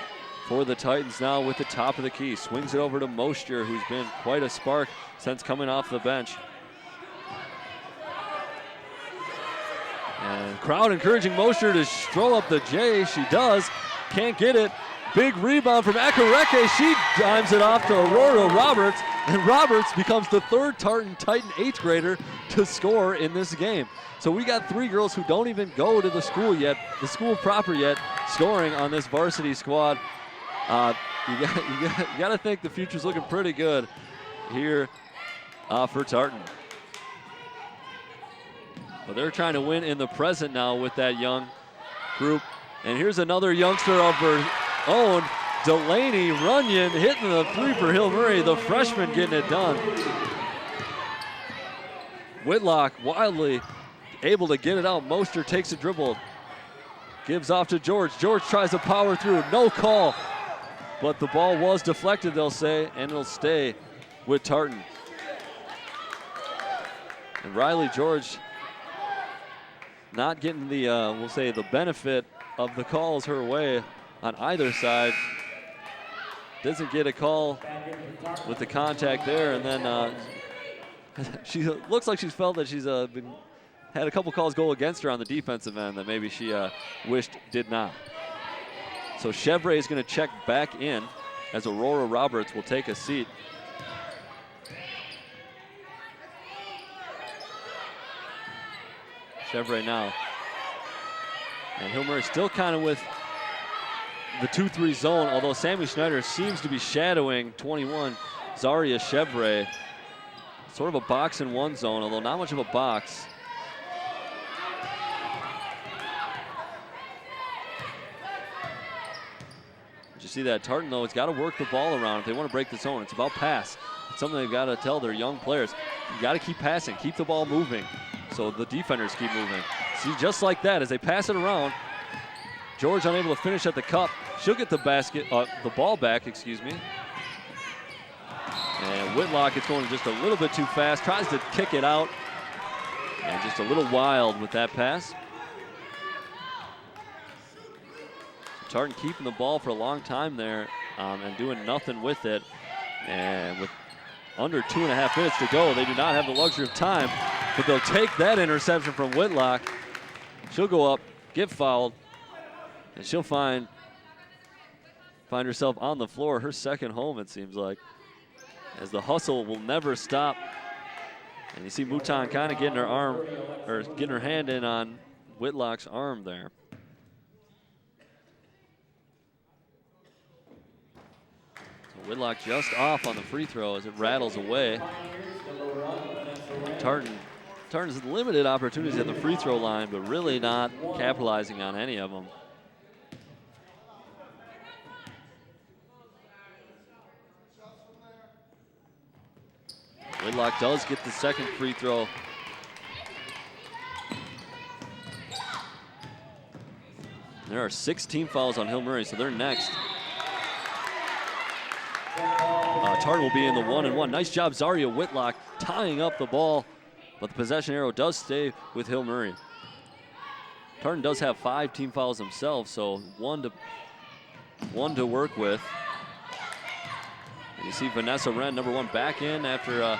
for the Titans now with the top of the key. Swings it over to Mosher, who's been quite a spark since coming off the bench. And crowd encouraging Mosher to throw up the J. She does. Can't get it. Big rebound from Akareke. She dimes it off to Aurora Roberts, and Roberts becomes the 3rd Tartan Titan 8th grader to score in this game. So we got 3 girls who don't even go to the school proper yet, scoring on this varsity squad. You got to think the future's looking pretty good here for Tartan. But they're trying to win in the present now with that young group. And here's another youngster of her own, Delaney Runyon, hitting the 3 for Hill Murray, the freshman getting it done. Whitlock wildly able to get it out. Mosher takes a dribble, gives off to George. George tries to power through, no call. But the ball was deflected, they'll say, and it'll stay with Tartan. And Riley George not getting the, we'll say, the benefit of the calls her way on either side. Doesn't get a call with the contact there, and then she looks like she's felt that she's been had a couple calls go against her on the defensive end that maybe she wished did not. So Chevre is going to check back in as Aurora Roberts will take a seat. Chevre now. And Hill Murray still kind of with the 2-3 zone, although Sammy Schneider seems to be shadowing 21, Zaria Chevre. Sort of a box and one zone, although not much of a box. Did you see that? Tartan, though, has got to work the ball around if they want to break the zone. It's about pass. It's something they've got to tell their young players. You got to keep passing, keep the ball moving, so the defenders keep moving. See, just like that, as they pass it around, George unable to finish at the cup. She'll get the ball back, excuse me. And Whitlock is going just a little bit too fast, tries to kick it out, and just a little wild with that pass. So Tartan keeping the ball for a long time there and doing nothing with it. And with under 2.5 minutes to go, they do not have the luxury of time, but they'll take that interception from Whitlock. She'll go up, get fouled, and she'll find herself on the floor, her second home, it seems like, as the hustle will never stop. And you see Mouton kind of getting her arm, or getting her hand in on Whitlock's arm there. So Whitlock just off on the free throw as it rattles away. Tartan's limited opportunities at the free throw line, but really not capitalizing on any of them. Whitlock does get the second free throw. There are 6 team fouls on Hill Murray, so they're next. Tartan will be in the 1-and-1. Nice job, Zaria Whitlock, tying up the ball, but the possession arrow does stay with Hill Murray. Tartan does have 5 team fouls themselves, so one to work with. And you see Vanessa Wren, number 1, back in after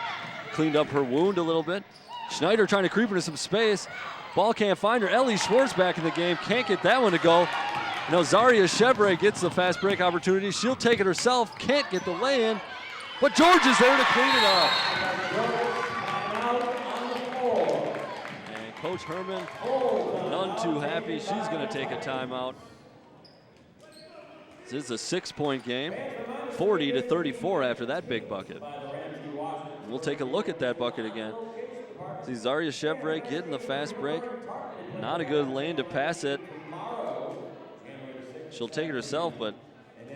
cleaned up her wound a little bit. Schneider trying to creep into some space. Ball can't find her. Ellie Schwartz back in the game. Can't get that one to go. Now Zaria Chevre gets the fast break opportunity. She'll take it herself. Can't get the lay-in. But George is there to clean it up. And Coach Herman, none too happy. She's going to take a timeout. This is a 6-point game, 40-34 after that big bucket. We'll take a look at that bucket again. See Zaria Chevre getting the fast break. Not a good lane to pass it. She'll take it herself, but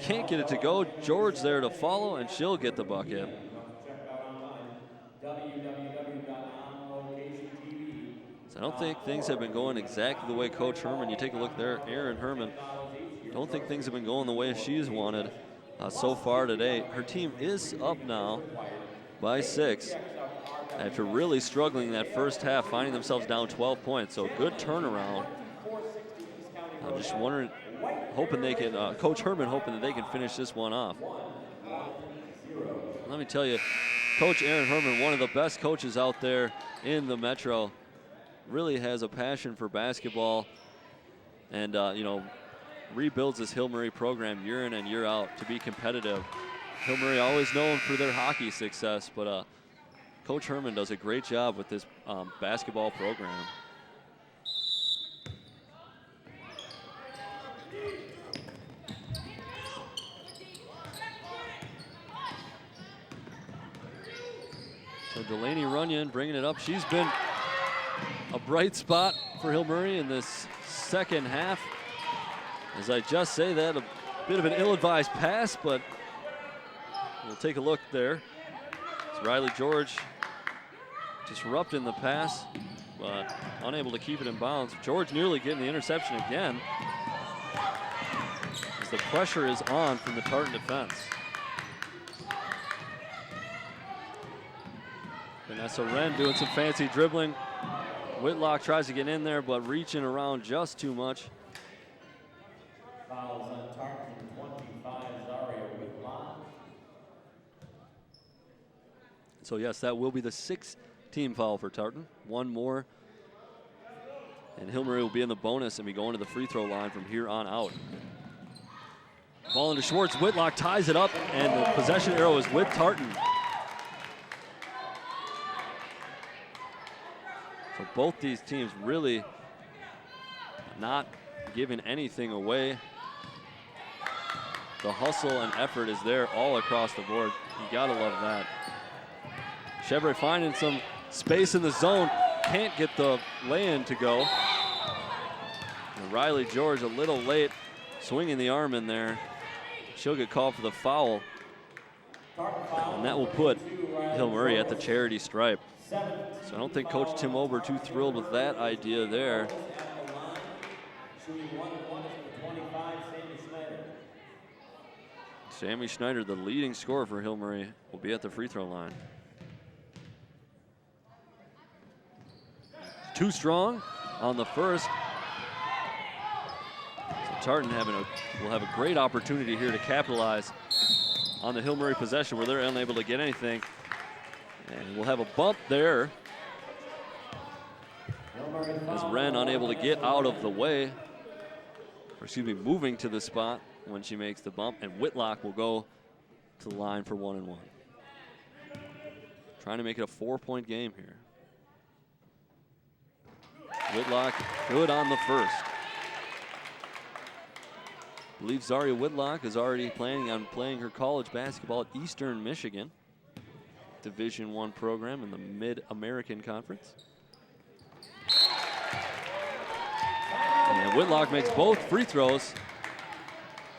can't get it to go. George there to follow, and she'll get the bucket. So I don't think things have been going exactly the way Coach Herman, you take a look there, Aaron Herman, don't think things have been going the way she's wanted so far today. Her team is up now by 6 after really struggling that first half, finding themselves down 12 points. So good turnaround. I'm just wondering, hoping they can, Coach Herman hoping that they can finish this one off. Let me tell you, Coach Aaron Herman, one of the best coaches out there in the Metro, really has a passion for basketball, and you know, rebuilds this Hill Murray program year in and year out to be competitive. Hill Murray always known for their hockey success, but Coach Herman does a great job with this basketball program. So Delaney Runyon bringing it up. She's been a bright spot for Hill Murray in this second half. As I just say that, a bit of an ill-advised pass, but we'll take a look there. It's Riley George disrupting the pass, but unable to keep it in bounds. George nearly getting the interception again, as the pressure is on from the Tartan defense. Vanessa Wren doing some fancy dribbling. Whitlock tries to get in there, but reaching around just too much. Fouls on Tartan, 25, Zaria Whitlock. So yes, that will be the 6th team foul for Tartan. One more And Hill Murray will be in the bonus and be going to the free throw line from here on out. Ball into Schwartz. Whitlock ties it up, and the possession arrow is with Tartan. So both these teams really not giving anything away. The hustle and effort is there all across the board. You gotta love that. Chevrolet finding some space in the zone. Can't get the lay-in to go. And Riley George a little late, swinging the arm in there. She'll get called for the foul. And that will put Hill Murray at the charity stripe. So I don't think Coach Tim Ober too thrilled with that idea there. Sammy Schneider, the leading scorer for Hill Murray, will be at the free throw line. Too strong on the first. So Tartan will have a great opportunity here to capitalize on the Hill Murray possession where they're unable to get anything. And we'll have a bump there as Wren unable to get out of the way. Or excuse me, moving to the spot when she makes the bump, and Whitlock will go to the line for 1 and 1. Trying to make it a 4-point game here. Whitlock good on the first. I believe Zaria Whitlock is already planning on playing her college basketball at Eastern Michigan, Division I program in the Mid-American Conference. And Whitlock makes both free throws.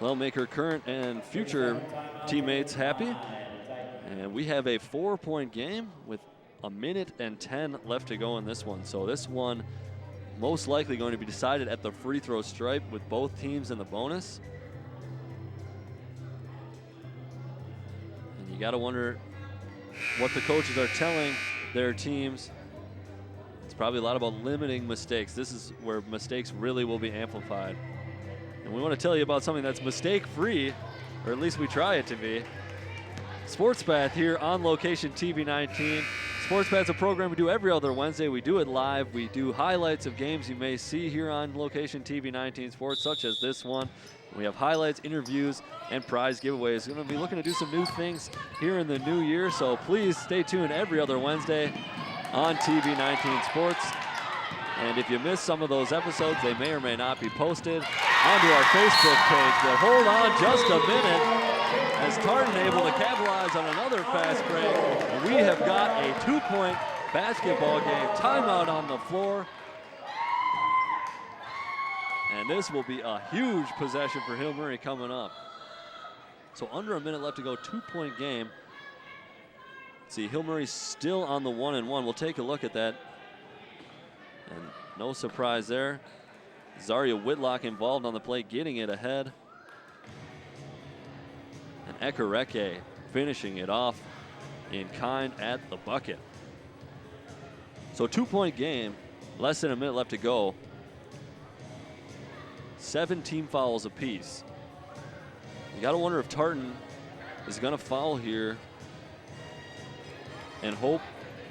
They'll make her current and future teammates happy. And we have a 4-point game with 1:10 left to go in this one. So this one most likely going to be decided at the free throw stripe with both teams in the bonus. And you got to wonder what the coaches are telling their teams. It's probably a lot about limiting mistakes. This is where mistakes really will be amplified. And we want to tell you about something that's mistake-free, or at least we try it to be. Sports Bath here on Location TV 19. Sports Bath's a program we do every other Wednesday. We do it live. We do highlights of games you may see here on Location TV 19 Sports, such as this one. We have highlights, interviews, and prize giveaways. We're going to be looking to do some new things here in the new year, so please stay tuned every other Wednesday on TV 19 Sports. And if you missed some of those episodes, they may or may not be posted onto our Facebook page. But hold on just a minute as Tartan able to capitalize on another fast break. And we have got a 2-point basketball game. Timeout on the floor. And this will be a huge possession for Hill Murray coming up. So under a minute left to go, 2-point game. Let's see, Hill Murray's still on the 1 and 1. We'll take a look at that. And no surprise there. Zaria Whitlock involved on the play, getting it ahead. And Ekareke finishing it off in kind at the bucket. So 2-point game, less than a minute left to go. 7 team fouls apiece. You got to wonder if Tartan is going to foul here and hope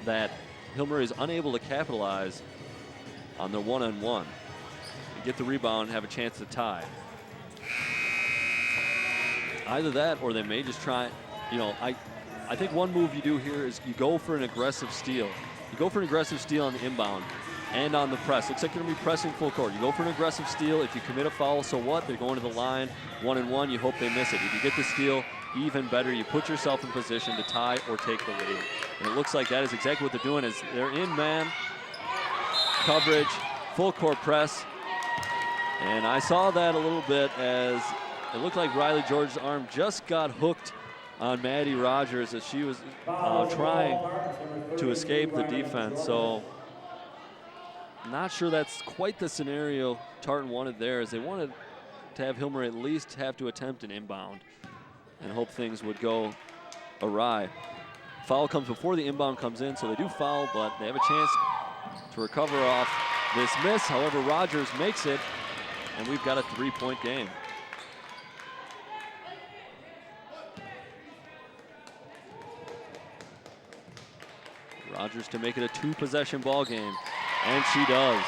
that Hill Murray is unable to capitalize on their 1-on-1. Get the rebound and have a chance to tie. Either that or they may just try, you know, I think one move you do here is you go for an aggressive steal. You go for an aggressive steal on the inbound and on the press. Looks like they're going to be pressing full court. You go for an aggressive steal. If you commit a foul, so what? They're going to the line, 1-on-1. You hope they miss it. If you get the steal, even better. You put yourself in position to tie or take the lead. And it looks like that is exactly what they're doing. Is they're in man coverage, full court press. And I saw that a little bit as it looked like Riley George's arm just got hooked on Maddie Rogers as she was trying to escape the defense. So not sure that's quite the scenario Tartan wanted there, as they wanted to have Hill Murray at least have to attempt an inbound and hope things would go awry. Foul comes before the inbound comes in, so they do foul, but they have a chance to recover off this miss. However, Rogers makes it, and we've got a 3-point game. Rogers to make it a 2-possession ball game, and she does.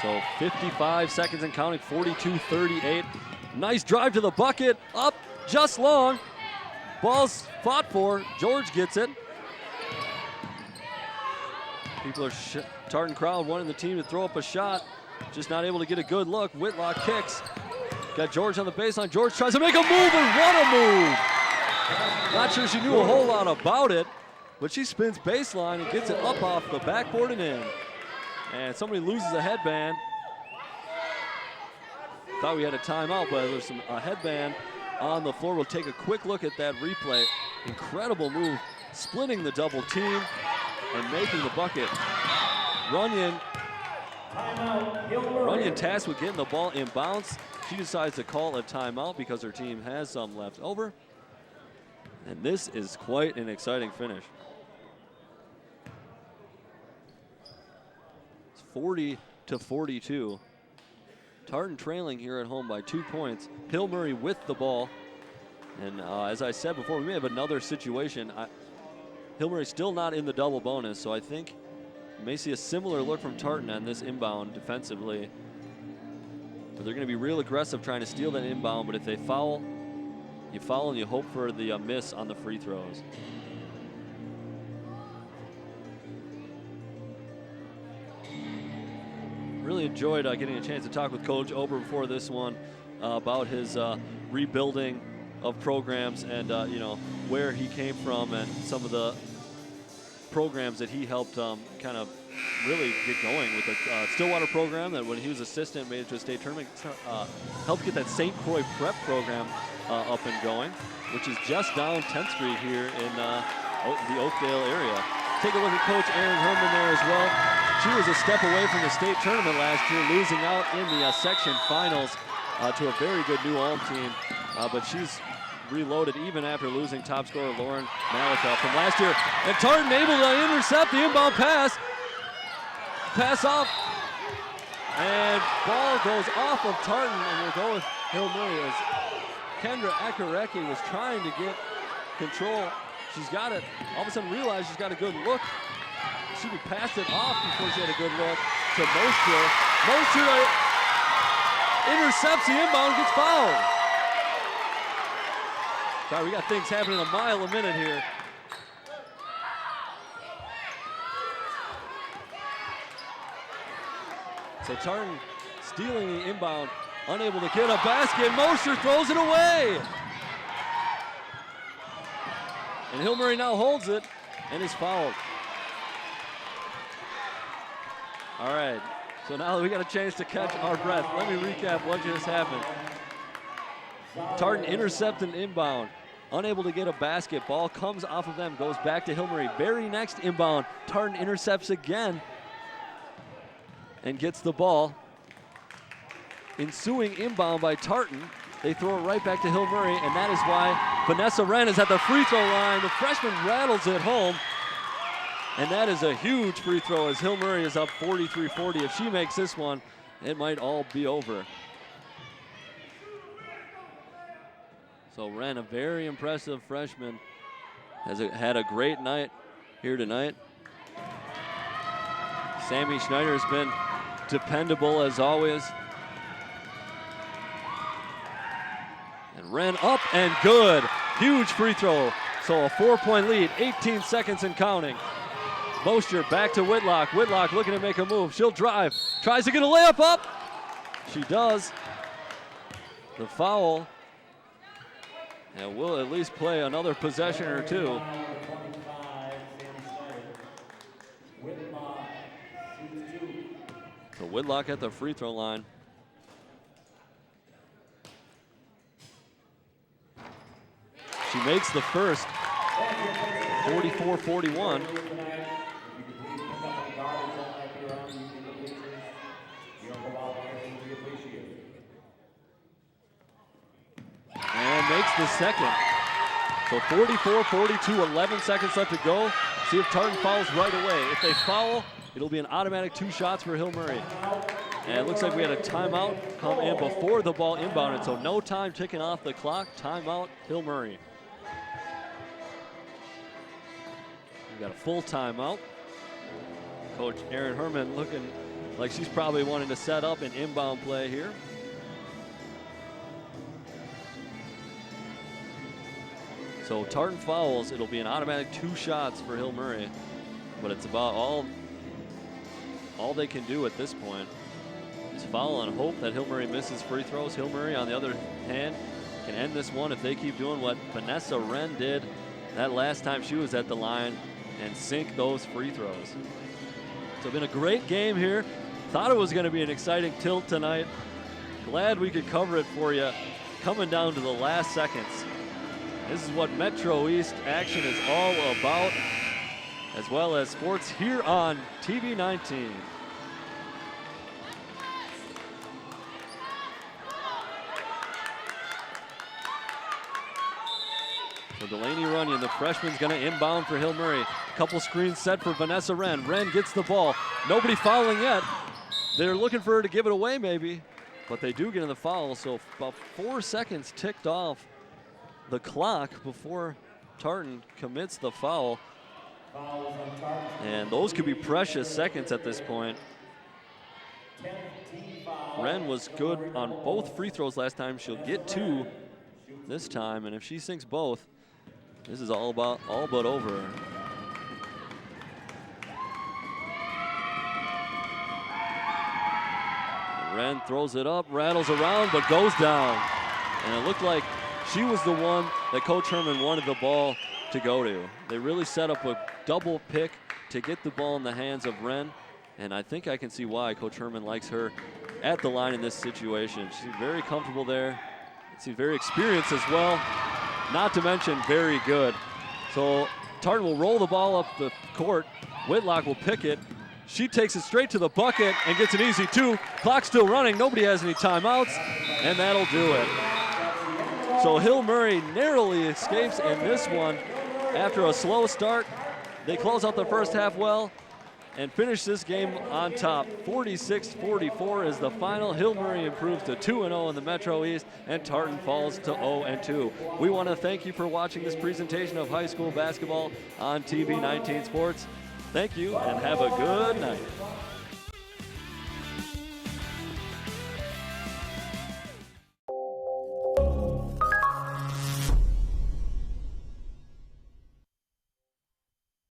So 55 seconds and counting, 42-38. Nice drive to the bucket, up just long. Ball's fought for, George gets it. People are Tartan crowd wanting the team to throw up a shot, just not able to get a good look. Whitlock kicks. Got George on the baseline. George tries to make a move, and what a move! Not sure she knew a whole lot about it, but she spins baseline and gets it up off the backboard and in. And somebody loses a headband. Thought we had a timeout, but there's a headband on the floor. We'll take a quick look at that replay. Incredible move, splitting the double team and making the bucket. Runyon tasked with getting the ball in bounds. She decides to call a timeout because her team has some left over. And this is quite an exciting finish. It's 40-42. Tartan trailing here at home by 2 points. Hill Murray with the ball. And as I said before, we may have another situation. Hill Murray still not in the double bonus, so I think you may see a similar look from Tartan on this inbound defensively. But they're going to be real aggressive trying to steal that inbound, but if they foul, you foul and you hope for the miss on the free throws. Really enjoyed getting a chance to talk with Coach Ober before this one about his rebuilding of programs and you know, where he came from and some of the programs that he helped kind of really get going with the Stillwater program that when he was assistant made it to a state tournament, helped get that St. Croix prep program up and going, which is just down 10th Street here in the Oakdale area. Take a look at Coach Erin Herman there as well. She was a step away from the state tournament last year, losing out in the section finals to a very good New Ulm team, but she's reloaded even after losing top scorer Lauren Malika from last year. And Tartan able to intercept the inbound pass. Pass off. And ball goes off of Tartan, and we'll go with Hill Murray as Kendra Akarecki was trying to get control. She's got it. All of a sudden realized she's got a good look. She would pass it off before she had a good look to Mosher. Mosher intercepts the inbound, gets fouled. Sorry, we got things happening a mile a minute here. So Tartan stealing the inbound, unable to get a basket. Mosher throws it away. And Hill Murray now holds it and is fouled. All right, so now that we got a chance to catch our breath, let me recap what just happened. Tartan intercepts an inbound, unable to get a basket. Ball comes off of them, goes back to Hill Murray. Very next inbound, Tartan intercepts again and gets the ball. Ensuing inbound by Tartan, they throw it right back to Hill Murray, and that is why Vanessa Wren is at the free throw line. The freshman rattles it home, and that is a huge free throw as Hill Murray is up 43-40. If she makes this one, it might all be over. So Wren, a very impressive freshman, has had a great night here tonight. Sammy Schneider has been dependable as always. And Wren up and good. Huge free throw. So a 4-point lead, 18 seconds and counting. Mosher back to Whitlock. Whitlock looking to make a move. She'll drive. Tries to get a layup up. She does. The foul. And we'll at least play another possession or two. So Whitlock at the free throw line. She makes the first, 44-41. And makes the second. So 44-42, 11 seconds left to go. See if Tartan fouls right away. If they foul, it'll be an automatic 2 shots for Hill Murray. And it looks like we had a timeout come in before the ball inbounded, so no time ticking off the clock. Timeout, Hill Murray. We've got a full timeout. Coach Erin Herman looking like she's probably wanting to set up an inbound play here. So Tartan fouls, it'll be an automatic 2 shots for Hill Murray, but it's about all they can do at this point is foul and hope that Hill Murray misses free throws. Hill Murray, on the other hand, can end this one if they keep doing what Vanessa Wren did that last time she was at the line and sink those free throws. So it's been a great game here. Thought it was going to be an exciting tilt tonight. Glad we could cover it for you coming down to the last seconds. This is what Metro East action is all about, as well as sports here on TV 19. So Delaney Runyon, the freshman's going to inbound for Hill Murray. Couple screens set for Vanessa Wren. Wren gets the ball. Nobody fouling yet. They're looking for her to give it away maybe, but they do get in the foul. So about 4 seconds ticked off the clock before Tartan commits the foul. And those could be precious seconds at this point. Wren was good on both free throws last time. She'll get 2 this time, and if she sinks both, this is all but over. Wren throws it up, rattles around, but goes down. And it looked like she was the one that Coach Herman wanted the ball to go to. They really set up a double pick to get the ball in the hands of Wren, and I think I can see why Coach Herman likes her at the line in this situation. She's very comfortable there. She's very experienced as well, not to mention very good. So Tartan will roll the ball up the court. Whitlock will pick it. She takes it straight to the bucket and gets an easy 2. Clock still running. Nobody has any timeouts, and that'll do it. So Hill Murray narrowly escapes in this one after a slow start. They close out the first half well and finish this game on top. 46-44 is the final. Hill Murray improves to 2-0 in the Metro East, and Tartan falls to 0-2. We want to thank you for watching this presentation of high school basketball on TV 19 Sports. Thank you, and have a good night.